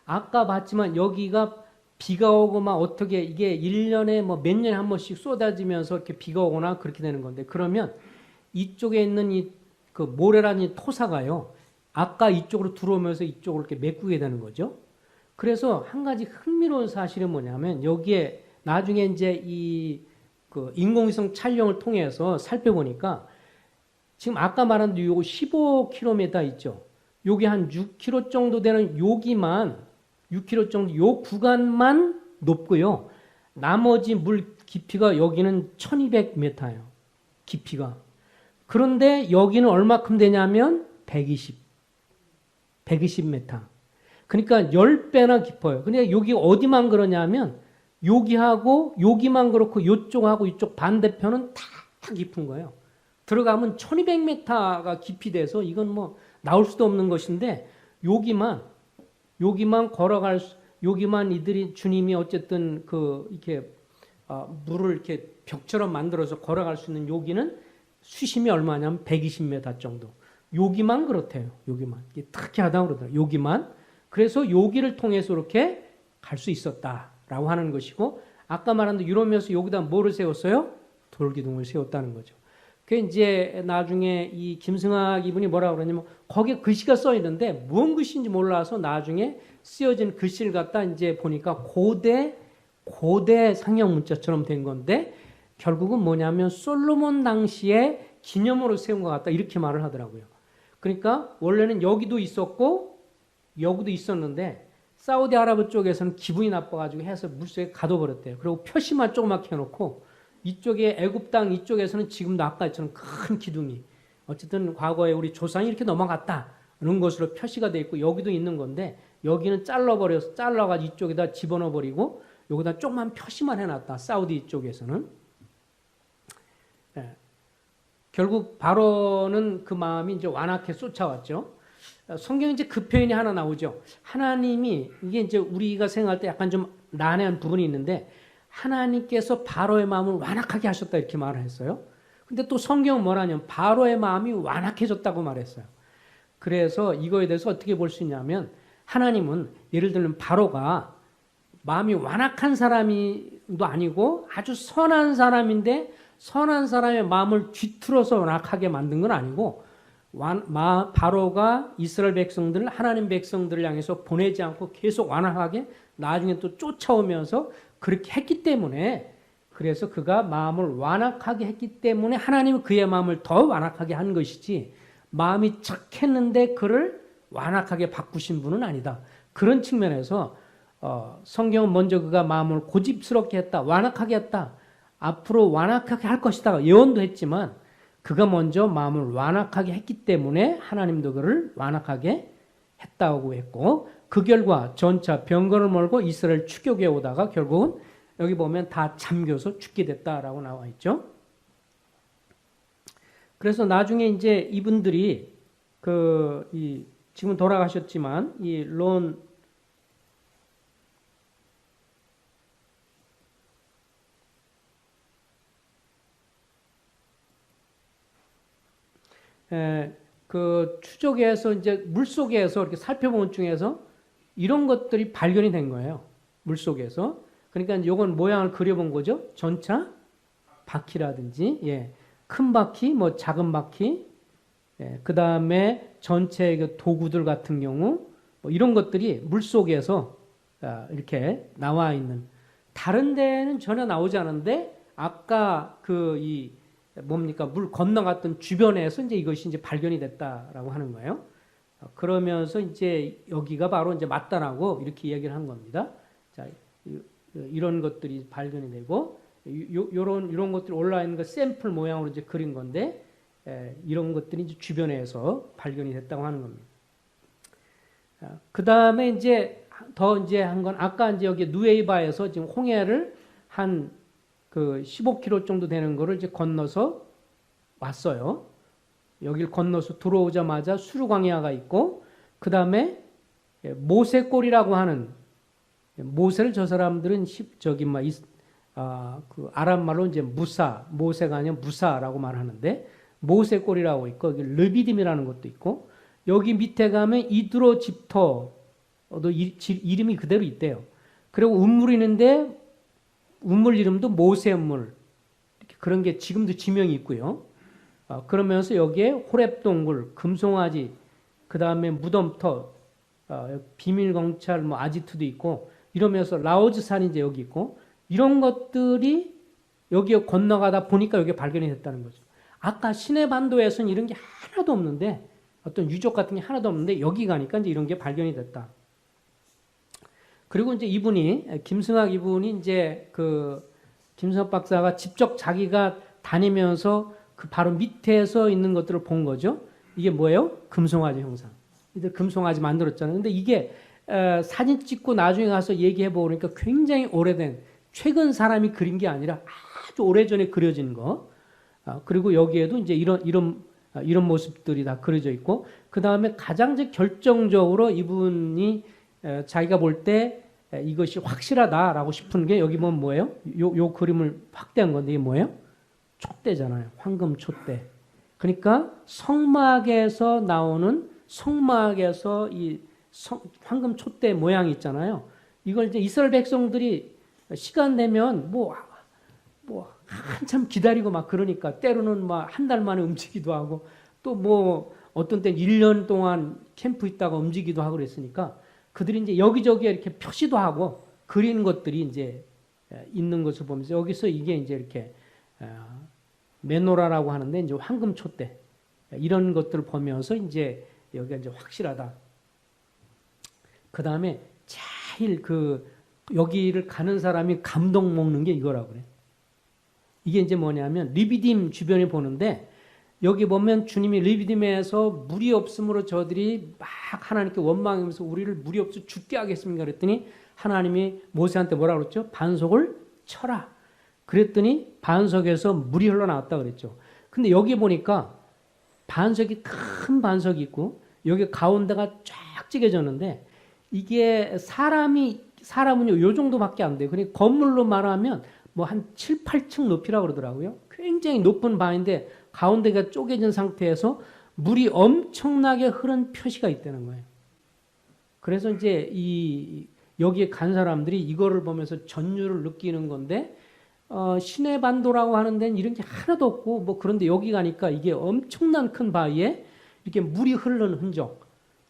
Speaker 1: 아까 봤지만 여기가 비가 오고 막 어떻게 이게 1년에 뭐 몇 년에 한 번씩 쏟아지면서 이렇게 비가 오거나 그렇게 되는 건데 그러면 이쪽에 있는 이 그 모래라는 이 토사가요. 아까 이쪽으로 들어오면서 이쪽으로 이렇게 메꾸게 되는 거죠. 그래서 한 가지 흥미로운 사실은 뭐냐면 여기에 나중에 이제 그 인공위성 촬영을 통해서 살펴보니까 지금 아까 말한 요거 15km 있죠. 요게 한 6km 정도 되는 여기만 6km 정도 요 구간만 높고요. 나머지 물 깊이가 여기는 1200m예요. 깊이가. 그런데 여기는 얼마큼 되냐면 120m. 그러니까 10배나 깊어요. 근데 여기 어디만 그러냐면 여기하고 여기만 그렇고 이쪽하고 이쪽 반대편은 다 깊은 거예요. 들어가면 1200m가 깊이 돼서 이건 뭐 나올 수도 없는 것인데 여기만 여기만 이들이 주님이 어쨌든 이렇게 물을 이렇게 벽처럼 만들어서 걸어갈 수 있는 여기는 수심이 얼마냐면 120m 정도. 여기만 그렇대요. 여기만. 이게 특이하다고 그러더라고요. 여기만. 그래서 여기를 통해서 이렇게 갈 수 있었다라고 하는 것이고 아까 말한 대로 유럽에서 여기다 뭐를 세웠어요? 돌기둥을 세웠다는 거죠. 그 이제 나중에 이 김승학 이분이 뭐라고 그러냐면 거기에 글씨가 써 있는데 무슨 글씨인지 몰라서 나중에 쓰여진 글씨를 갖다 이제 보니까 고대 상형 문자처럼 된 건데 결국은 뭐냐면 솔로몬 당시에 기념으로 세운 것 같다 이렇게 말을 하더라고요. 그러니까 원래는 여기도 있었고 여기도 있었는데 사우디아라비아 쪽에서는 기분이 나빠가지고 해서 물속에 가둬버렸대요. 그리고 표시만 조그맣게 해놓고 이쪽에 애굽 땅 이쪽에서는 지금도 아까처럼 큰 기둥이 어쨌든 과거에 우리 조상이 이렇게 넘어갔다는 것으로 표시가 돼 있고 여기도 있는 건데 여기는 잘라가지고 이쪽에다 집어넣어버리고 여기다 조그만 표시만 해놨다. 사우디 쪽에서는. 예. 결국 바로는 그 마음이 이제 완악해 쫓아왔죠. 성경에 이제 그 표현이 하나 나오죠. 하나님이 이게 이제 우리가 생각할 때 약간 좀 난해한 부분이 있는데 하나님께서 바로의 마음을 완악하게 하셨다 이렇게 말을 했어요. 근데 또 성경은 뭐라냐면 바로의 마음이 완악해졌다고 말했어요. 그래서 이거에 대해서 어떻게 볼 수 있냐면 하나님은 예를 들면 바로가 마음이 완악한 사람도 아니고 아주 선한 사람인데 선한 사람의 마음을 뒤틀어서 완악하게 만든 건 아니고 바로가 이스라엘 백성들 하나님 백성들을 향해서 보내지 않고 계속 완악하게 나중에 또 쫓아오면서 그렇게 했기 때문에 그래서 그가 마음을 완악하게 했기 때문에 하나님은 그의 마음을 더 완악하게 한 것이지 마음이 착했는데 그를 완악하게 바꾸신 분은 아니다. 그런 측면에서 성경은 먼저 그가 마음을 고집스럽게 했다. 완악하게 했다. 앞으로 완악하게 할 것이다. 예언도 했지만 그가 먼저 마음을 완악하게 했기 때문에 하나님도 그를 완악하게 했다고 했고 그 결과 전차 병거를 몰고 이스라엘 추격해 오다가 결국은 여기 보면 다 잠겨서 죽게 됐다라고 나와 있죠. 그래서 나중에 이제 이분들이 지금 돌아가셨지만 이 그 추적에서 이제 물속에서 이렇게 살펴본 중에서 이런 것들이 발견이 된 거예요. 물속에서. 그러니까 요건 모양을 그려본 거죠. 전차 바퀴라든지, 예, 큰 바퀴, 뭐 작은 바퀴, 예, 그 다음에 전체 그 도구들 같은 경우, 뭐 이런 것들이 물 속에서 이렇게 나와 있는. 다른 데는 전혀 나오지 않은데 아까 이 뭡니까 물 건너갔던 주변에서 이제 이것이 이제 발견이 됐다라고 하는 거예요. 그러면서 이제 여기가 바로 이제 맞다라고 이렇게 이야기를 한 겁니다. 자, 이런 것들이 발견이 되고 이런 것들이 올라 있는 거 샘플 모양으로 이제 그린 건데 이런 것들이 이제 주변에서 발견이 됐다고 하는 겁니다. 그 다음에 이제 더 이제 한 건 아까 이제 여기 누에이바에서 지금 홍해를 한 15km 정도 되는 거를 이제 건너서 왔어요. 여길 건너서 들어오자마자 수르광야가 있고 그 다음에 모세골이라고 하는 모세를 저 사람들은 아랍 말로 이제 무사, 모세가 아니라 무사라고 말하는데 모세골이라고 있고 여기 르비딤이라는 것도 있고 여기 밑에 가면 이드로 집터도 이름이 그대로 있대요. 그리고 운물이 있는데 운물 이름도 모세운물 이렇게 그런 게 지금도 지명이 있고요. 그러면서 여기에 호렙동굴, 금송아지, 그 다음에 무덤터, 비밀경찰, 뭐 아지트도 있고 이러면서 라오즈산이 이제 여기 있고 이런 것들이 여기에 건너가다 보니까 여기 발견이 됐다는 거죠. 아까 시내반도에서는 이런 게 하나도 없는데 어떤 유적 같은 게 하나도 없는데 여기 가니까 이제 이런 게 발견이 됐다. 그리고 이제 김승학 이분이 이제 김승학 박사가 직접 자기가 다니면서 그 바로 밑에서 있는 것들을 본 거죠. 이게 뭐예요? 금송아지 형상. 이들 금송아지 만들었잖아요. 근데 이게 사진 찍고 나중에 가서 얘기해 보니까 굉장히 오래된 최근 사람이 그린 게 아니라 아주 오래전에 그려진 거. 그리고 여기에도 이제 이런 모습들이 다 그려져 있고 그 다음에 가장 결정적으로 이분이 자기가 볼 때 이것이 확실하다라고 싶은 게 여기 보면 뭐예요? 요 그림을 확대한 건데 이게 뭐예요? 촛대잖아요. 황금 촛대. 그러니까 성막에서 나오는 황금 촛대 모양이 있잖아요. 이걸 이제 이스라엘 백성들이 시간 되면 뭐 한참 기다리고 막 그러니까 때로는 막 한 달 만에 움직이기도 하고 또 뭐 어떤 때는 1년 동안 캠프 있다가 움직이기도 하고 그랬으니까 그들이 이제 여기저기 이렇게 표시도 하고 그린 것들이 이제 있는 것을 보면서 여기서 이게 이제 이렇게 메노라라고 하는데 이제 황금 촛대 이런 것들을 보면서 이제 여기가 이제 확실하다. 그 다음에 제일 여기를 가는 사람이 감동 먹는 게 이거라고 그래. 이게 이제 뭐냐면 르비딤 주변에 보는데 여기 보면 주님이 르비딤에서 물이 없으므로 저들이 막 하나님께 원망하면서 우리를 물이 없어 죽게 하겠습니까? 그랬더니 하나님이 모세한테 뭐라고 그랬죠? 반석을 쳐라. 그랬더니 반석에서 물이 흘러나왔다 그랬죠. 근데 여기 보니까 큰 반석이 있고 여기 가운데가 쫙 찌개졌는데 이게 사람은요 요 정도밖에 안 돼요. 그러니까 건물로 말하면 뭐 한 7, 8층 높이라고 그러더라고요. 굉장히 높은 바인데 가운데가 쪼개진 상태에서 물이 엄청나게 흐른 표시가 있다는 거예요. 그래서 이제 여기에 간 사람들이 이거를 보면서 전율을 느끼는 건데 시내 반도라고 하는 데는 이런 게 하나도 없고 뭐 그런데 여기 가니까 이게 엄청난 큰 바위에 이렇게 물이 흐르는 흔적.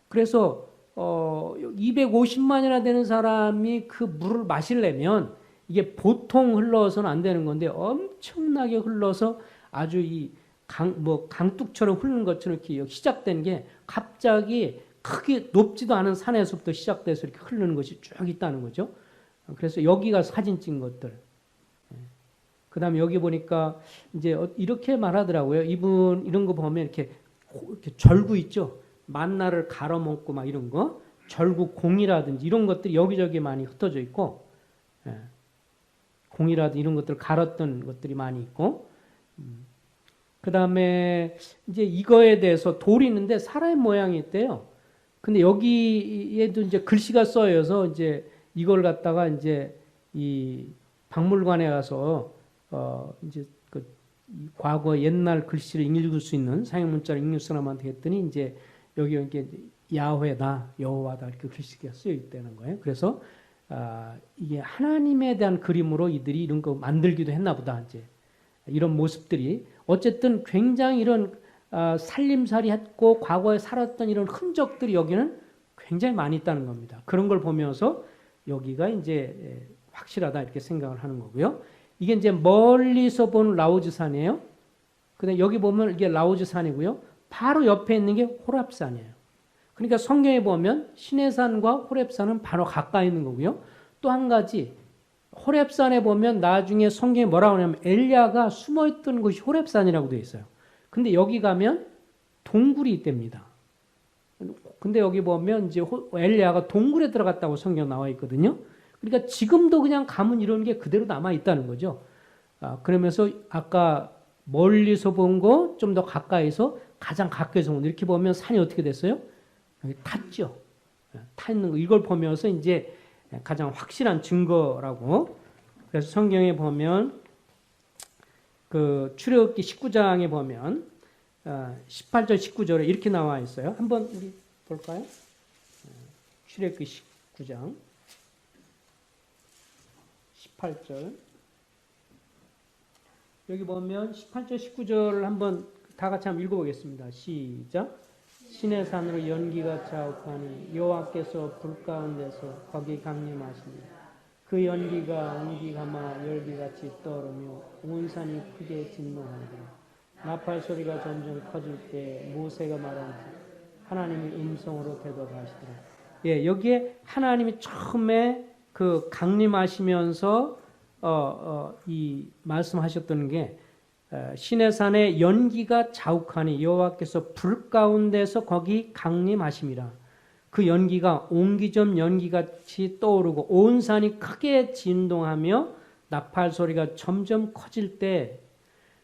Speaker 1: 그래서 250만이나 되는 사람이 그 물을 마시려면 이게 보통 흘러서는 안 되는 건데 엄청나게 흘러서 아주 강둑처럼 흐르는 것처럼 이렇게 시작된 게 갑자기 크게 높지도 않은 산에서부터 시작돼서 이렇게 흐르는 것이 쭉 있다는 거죠. 그래서 여기가 사진 찍은 것들. 그 다음에 여기 보니까 이제 이렇게 말하더라고요. 이분 이런 거 보면 이렇게 절구 있죠. 만나를 갈아 먹고 막 이런 거. 절구 공이라든지 이런 것들이 여기저기 많이 흩어져 있고, 공이라든지 이런 것들 갈았던 것들이 많이 있고, 그 다음에 이제 이거에 대해서 돌이 있는데 사람의 모양이 있대요. 근데 여기에도 이제 글씨가 써여서 이제 이걸 갖다가 이제 이 박물관에 가서 이제 과거 옛날 글씨를 읽을 수 있는 사용문자를 읽는 사람한테 했더니 이제 여기 이렇게 야훼다, 여호와다 이렇게 글씨가 쓰여 있다는 거예요. 그래서 이게 하나님에 대한 그림으로 이들이 이런 거 만들기도 했나 보다. 이제 이런 모습들이 어쨌든 굉장히 이런 살림살이 했고 과거에 살았던 이런 흔적들이 여기는 굉장히 많이 있다는 겁니다. 그런 걸 보면서 여기가 이제 확실하다 이렇게 생각을 하는 거고요. 이게 이제 멀리서 본 라오즈산이에요. 근데 여기 보면 이게 라오즈산이고요. 바로 옆에 있는 게 호랍산이에요. 그러니까 성경에 보면 시내산과 호렙산은 바로 가까이 있는 거고요. 또 한 가지 호렙산에 보면 나중에 성경에 뭐라고 하냐면 엘리야가 숨어있던 곳이 호렙산이라고 되어 있어요. 근데 여기 가면 동굴이 있답니다. 근데 여기 보면 이제 엘리야가 동굴에 들어갔다고 성경 나와 있거든요. 그러니까 지금도 그냥 가면 이런 게 그대로 남아 있다는 거죠. 그러면서 아까 멀리서 본 거 좀 더 가까이서 가장 가까이서 본 이렇게 보면 산이 어떻게 됐어요? 여기 탔죠. 타 있는 거 이걸 보면서 이제 가장 확실한 증거라고. 그래서 성경에 보면 그 출애굽기 19장에 보면 18절 19절에 이렇게 나와 있어요. 한번 우리 볼까요? 출애굽기 19장 18절 여기 보면 18절 19절을 한번 다 같이 한번 읽어보겠습니다. 시작. 시내 산으로 연기가 자욱하니 여호와께서 불 가운데서 거기 강림하시니 그 연기가 온기가마 열기같이 떠오르며 온 산이 크게 진동하니라. 나팔 소리가 점점 커질 때 모세가 말하는지 하나님이 음성으로 대답하시더라. 예, 여기에 하나님이 처음에 그 강림하시면서 이 말씀하셨던 게 시내산에 연기가 자욱하니 여호와께서 불 가운데서 거기 강림하심이라. 그 연기가 옹기점 연기같이 떠오르고 온 산이 크게 진동하며 나팔 소리가 점점 커질 때,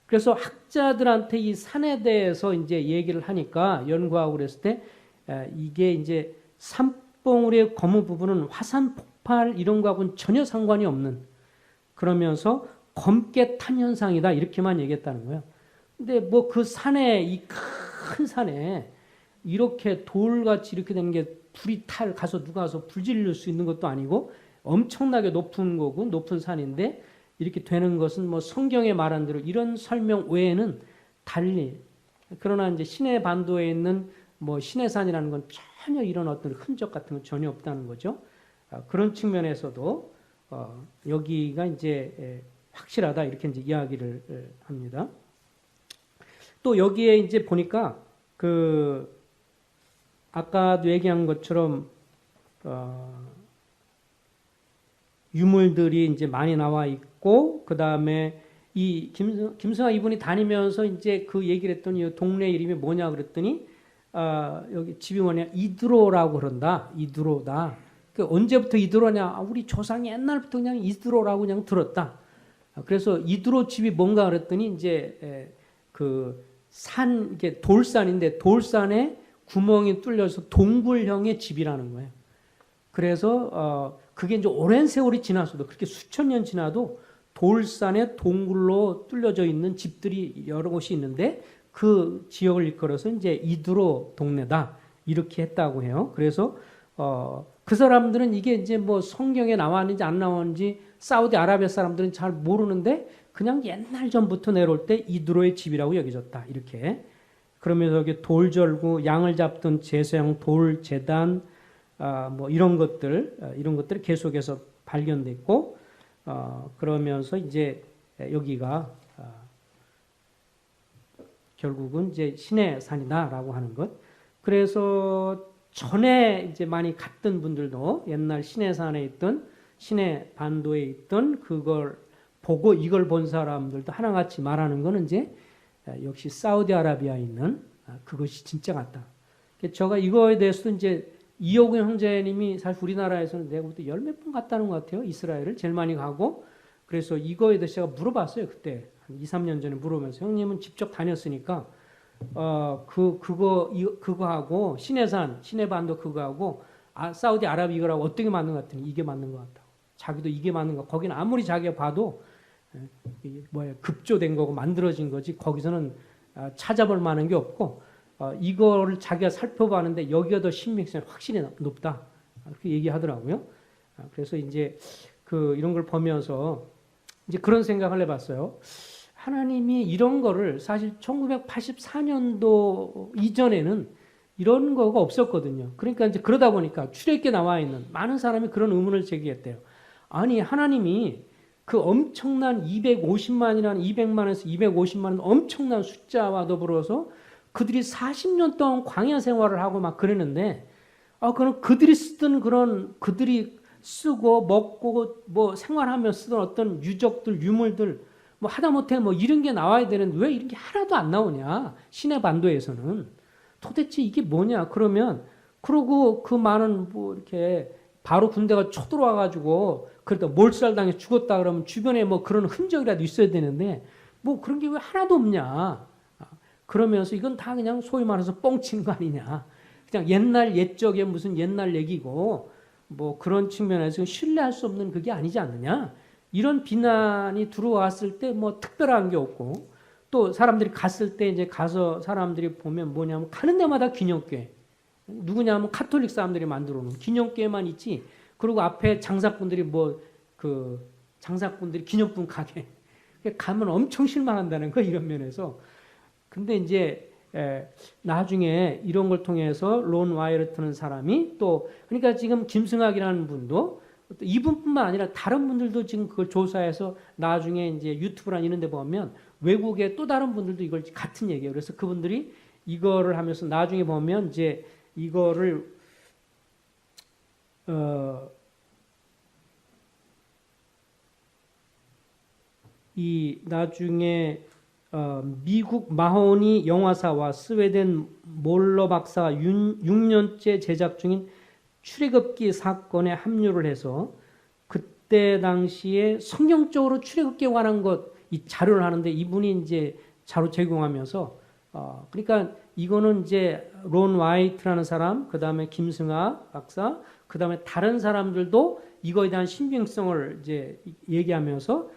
Speaker 1: 그래서 학자들한테 이 산에 대해서 이제 얘기를 하니까 연구하고 그랬을 때 이게 이제 산봉우리의 거무 부분은 화산 폭발 이런 거하고는 전혀 상관이 없는, 그러면서 검게 탄 현상이다 이렇게만 얘기했다는 거예요. 근데 뭐 그 산에 이 큰 산에 이렇게 돌같이 이렇게 된 게 불이 가서 누가 가서 불 지를 수 있는 것도 아니고 엄청나게 높은 거고 높은 산인데 이렇게 되는 것은 뭐 성경에 말한 대로 이런 설명 외에는 달리, 그러나 이제 시내 반도에 있는 뭐 시내산이라는 건 전혀 이런 어떤 흔적 같은 건 전혀 없다는 거죠. 그런 측면에서도 여기가 이제 확실하다 이렇게 이제 이야기를 합니다. 또 여기에 이제 보니까 그 아까도 얘기한 것처럼 유물들이 이제 많이 나와 있고 그 다음에 이 김승아 이분이 다니면서 이제 그 얘기를 했더니 동네 이름이 뭐냐 그랬더니 여기 집이 뭐냐 이드로라고 그런다. 이드로다. 그 언제부터 이드로냐? 우리 조상이 옛날부터 그냥 이드로라고 그냥 들었다. 그래서 이드로 집이 뭔가 그랬더니 이제 그 산 이게 돌산인데 돌산에 구멍이 뚫려서 동굴형의 집이라는 거예요. 그래서 그게 이제 오랜 세월이 지났어도 그렇게 수천 년 지나도 돌산에 동굴로 뚫려져 있는 집들이 여러 곳이 있는데 그 지역을 일컬어서 이제 이드로 동네다 이렇게 했다고 해요. 그래서 그 사람들은 이게 이제 뭐 성경에 나왔는지 안 나왔는지 사우디아라비아 사람들은 잘 모르는데 그냥 옛날 전부터 내려올 때 이드로의 집이라고 여겨졌다 이렇게. 그러면서 여기 돌절구, 양을 잡던 제사용 돌 제단, 뭐 이런 것들이 계속해서 발견됐고, 그러면서 이제 여기가 결국은 이제 신의 산이다라고 하는 것. 그래서 전에 이제 많이 갔던 분들도 옛날 신의 산에 있던 신의 반도에 있던 그걸 보고 이걸 본 사람들도 하나같이 말하는 거는 이제 역시 사우디아라비아에 있는 그것이 진짜 같다. 제가 이거에 대해서도 이제 이호근 형제님이 사실 우리나라에서는 내가 볼 때 열 몇 번 갔다는 것 같아요. 이스라엘을 제일 많이 가고. 그래서 이거에 대해서 제가 물어봤어요. 그때 한 2, 3년 전에 물어보면서 형님은 직접 다녔으니까 그거하고 시내산, 시내반도 그거하고 사우디아라비아 이거라고 어떻게 맞는 것 같더니 이게 맞는 것 같다고. 자기도 이게 맞는 것. 거기는 아무리 자기가 봐도 급조된 거고 만들어진 거지 거기서는 찾아볼 만한 게 없고 이거를 자기가 살펴봤는데 여기가 더 신빙성이 확실히 높다 그렇게 얘기하더라고요. 그래서 이제 이런 걸 보면서 이제 그런 생각을 해봤어요. 하나님이 이런 거를 사실 1984년도 이전에는 이런 거가 없었거든요. 그러니까 이제 그러다 보니까 출애굽기에 나와 있는 많은 사람이 그런 의문을 제기했대요. 아니, 하나님이 그 엄청난 250만이라는 200만에서 250만 엄청난 숫자와 더불어서 그들이 40년 동안 광야 생활을 하고 막 그랬는데, 그럼 그들이 쓰던 그들이 쓰고 먹고 뭐 생활하며 쓰던 어떤 유적들, 유물들, 뭐 하다못해 뭐 이런 게 나와야 되는데 왜 이런 게 하나도 안 나오냐? 시내 반도에서는. 도대체 이게 뭐냐? 그러고 그 많은 뭐 이렇게 바로 군대가 쳐들어와가지고 그러다 몰살당해 죽었다 그러면 주변에 뭐 그런 흔적이라도 있어야 되는데 뭐 그런 게 왜 하나도 없냐? 그러면서 이건 다 그냥 소위 말해서 뻥치는 거 아니냐? 그냥 옛적에 무슨 옛날 얘기고 뭐 그런 측면에서 신뢰할 수 없는 그게 아니지 않느냐? 이런 비난이 들어왔을 때 뭐 특별한 게 없고 또 사람들이 갔을 때 이제 가서 사람들이 보면 뭐냐면 가는 데마다 기념교회. 누구냐면 카톨릭 사람들이 만들어 놓은 기념교회만 있지. 그리고 앞에 장사꾼들이 장사꾼들이 기념품 가게. 가면 엄청 실망한다는 거 이런 면에서. 근데 이제 나중에 이런 걸 통해서 론 와이어트는 사람이 또 그러니까 지금 김승학이라는 분도 이분뿐만 아니라 다른 분들도 지금 그걸 조사해서 나중에 이제 유튜브나 이런 데 보면 외국의 또 다른 분들도 이걸 같은 얘기예요. 그래서 그분들이 이거를 하면서 나중에 보면 이제 이거를 이 나중에 미국 마호니 영화사와 스웨덴 몰러 박사가 6년째 제작 중인 출애굽기 사건에 합류를 해서 그때 당시에 성경적으로 출애굽기에 관한 이 자료를 하는데 이분이 이제 자료 제공하면서 그러니까 이거는 이제 론 와이트라는 사람, 그 다음에 김승하 박사, 그 다음에 다른 사람들도 이거에 대한 신빙성을 이제 얘기하면서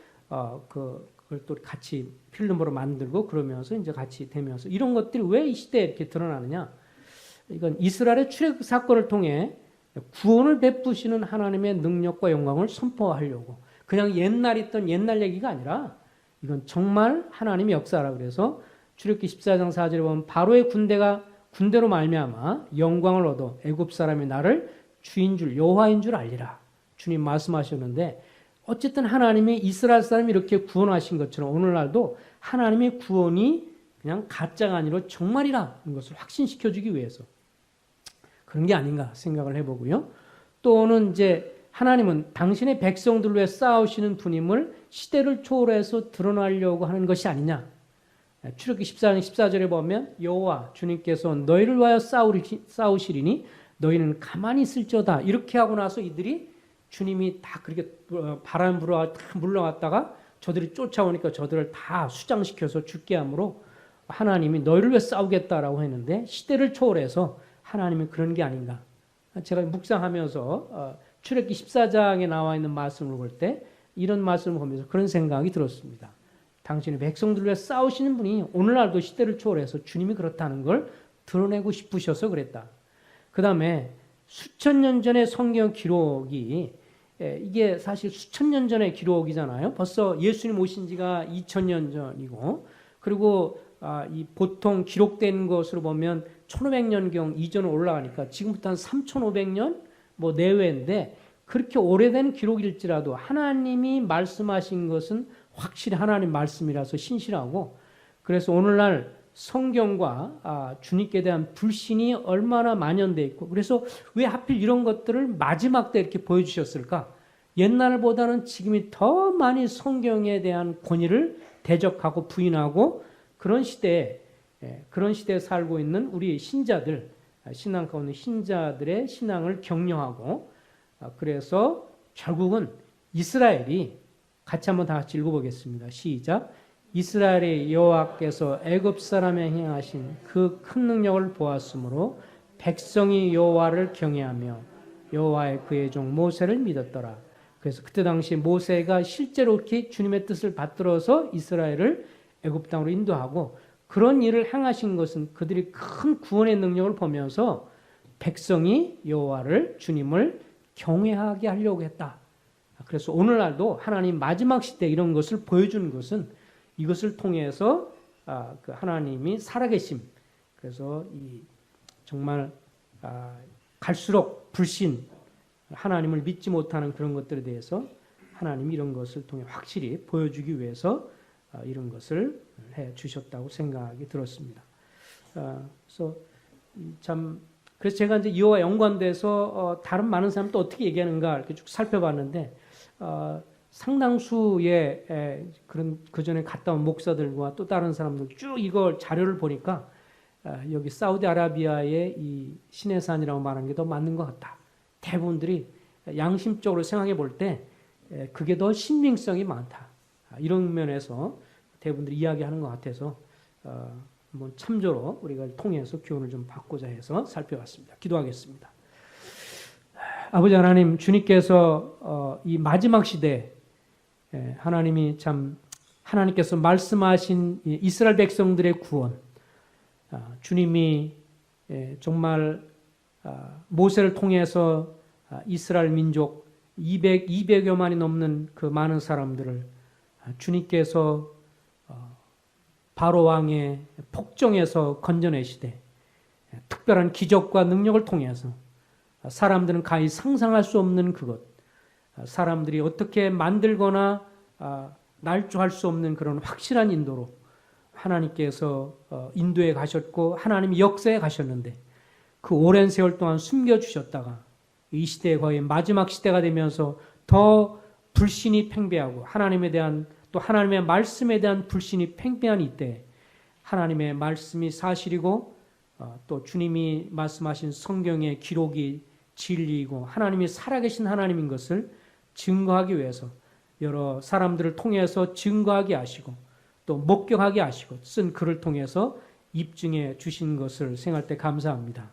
Speaker 1: 그걸 또 같이 필름으로 만들고 그러면서 이제 같이 되면서 이런 것들이 왜 이 시대에 이렇게 드러나느냐? 이건 이스라엘의 출애굽 사건을 통해 구원을 베푸시는 하나님의 능력과 영광을 선포하려고 그냥 옛날 있던 옛날 얘기가 아니라 이건 정말 하나님의 역사라 그래서 출애굽기 14장 4절에 보면 바로의 군대로 말미암아 영광을 얻어 애굽 사람이 나를 주인 줄 여호와인 줄 알리라. 주님 말씀하셨는데 어쨌든 하나님이 이스라엘 사람이 이렇게 구원하신 것처럼 오늘날도 하나님의 구원이 그냥 가짜가 아니라 정말이라 는 것을 확신시켜주기 위해서 그런 게 아닌가 생각을 해보고요. 또는 이제 하나님은 당신의 백성들로 싸우시는 분임을 시대를 초월해서 드러나려고 하는 것이 아니냐. 출애굽기 14장 14절에 보면 여호와 주님께서 너희를 위하여 싸우시리니 너희는 가만히 있을지어다. 이렇게 하고 나서 이들이 주님이 다 그렇게 바람 불어 물러갔다가 저들이 쫓아오니까 저들을 다 수장시켜서 죽게 함으로 하나님이 너희를 위해 싸우겠다라고 했는데 시대를 초월해서 하나님이 그런 게 아닌가. 제가 묵상하면서 출애굽기 14장에 나와 있는 말씀을 볼 때 이런 말씀을 보면서 그런 생각이 들었습니다. 당신의 백성들을 위해 싸우시는 분이 오늘날도 시대를 초월해서 주님이 그렇다는 걸 드러내고 싶으셔서 그랬다. 그 다음에 수천 년 전의 성경 기록이 이게 사실 수천 년 전의 기록이잖아요. 벌써 예수님 오신 지가 2000년 전이고 그리고 이 보통 기록된 것으로 보면 1500년경 이전으로 올라가니까 지금부터 한 3500년 뭐 내외인데 그렇게 오래된 기록일지라도 하나님이 말씀하신 것은 확실히 하나님 말씀이라서 신실하고 그래서 오늘날 성경과 주님께 대한 불신이 얼마나 만연되어 있고 그래서 왜 하필 이런 것들을 마지막 때 이렇게 보여주셨을까? 옛날보다는 지금이 더 많이 성경에 대한 권위를 대적하고 부인하고 그런 시대에 살고 있는 우리 신자들, 신앙 가운데 신자들의 신앙을 격려하고 그래서 결국은 이스라엘이 같이 한번 다 같이 읽어보겠습니다. 시작. 이스라엘의 여호와께서 애굽 사람에 행하신 그 큰 능력을 보았으므로 백성이 여호와를 경외하며 여호와의 그의 종 모세를 믿었더라. 그래서 그때 당시 모세가 실제로 이렇게 주님의 뜻을 받들어서 이스라엘을 애굽 땅으로 인도하고 그런 일을 행하신 것은 그들이 큰 구원의 능력을 보면서 백성이 여호와를 주님을 경외하게 하려고 했다. 그래서 오늘날도 하나님 마지막 시대 이런 것을 보여주는 것은 이것을 통해서 그 하나님이 살아계심. 그래서 정말 갈수록 불신, 하나님을 믿지 못하는 그런 것들에 대해서 하나님이 이런 것을 통해 확실히 보여주기 위해서 이런 것을 해 주셨다고 생각이 들었습니다. 그래서 제가 이제 이와 연관돼서 다른 많은 사람도 어떻게 얘기하는가 이렇게 쭉 살펴봤는데 상당수의 그런 그 전에 갔다 온 목사들과 또 다른 사람들 쭉 이걸 자료를 보니까 여기 사우디아라비아의 이 시내산이라고 말하는 게 더 맞는 것 같다. 대부분들이 양심적으로 생각해 볼 때 그게 더 신빙성이 많다. 이런 면에서 대부분들이 이야기하는 것 같아서 한번 참조로 우리가 통해서 교훈을 좀 받고자 해서 살펴봤습니다. 기도하겠습니다. 아버지 하나님, 주님께서 이 마지막 시대 하나님께서 말씀하신 이스라엘 백성들의 구원, 주님이 정말 모세를 통해서 이스라엘 민족 200여만이 넘는 그 많은 사람들을 주님께서 바로 왕의 폭정에서 건져내시되 특별한 기적과 능력을 통해서 사람들은 가히 상상할 수 없는 그것, 사람들이 어떻게 만들거나 날조할 수 없는 그런 확실한 인도로 하나님께서 인도에 가셨고 하나님이 역사에 가셨는데 그 오랜 세월 동안 숨겨주셨다가 이 시대의 거의 마지막 시대가 되면서 더 불신이 팽배하고 하나님에 대한 또 하나님의 말씀에 대한 불신이 팽배한 이때 하나님의 말씀이 사실이고 또 주님이 말씀하신 성경의 기록이 진리이고 하나님이 살아계신 하나님인 것을 증거하기 위해서 여러 사람들을 통해서 증거하게 하시고 또 목격하게 하시고 쓴 글을 통해서 입증해 주신 것을 생각할 때 감사합니다.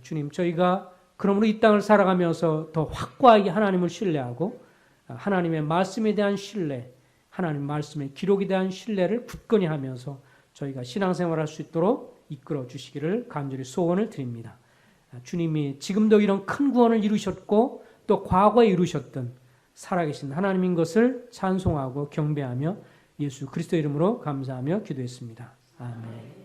Speaker 1: 주님, 저희가 그러므로 이 땅을 살아가면서 더 확고하게 하나님을 신뢰하고 하나님의 말씀에 대한 신뢰, 하나님 말씀의 기록에 대한 신뢰를 굳건히 하면서 저희가 신앙생활할 수 있도록 이끌어 주시기를 간절히 소원을 드립니다. 주님이 지금도 이런 큰 구원을 이루셨고 또 과거에 이루셨던 살아계신 하나님인 것을 찬송하고 경배하며 예수 그리스도 이름으로 감사하며 기도했습니다. 아멘.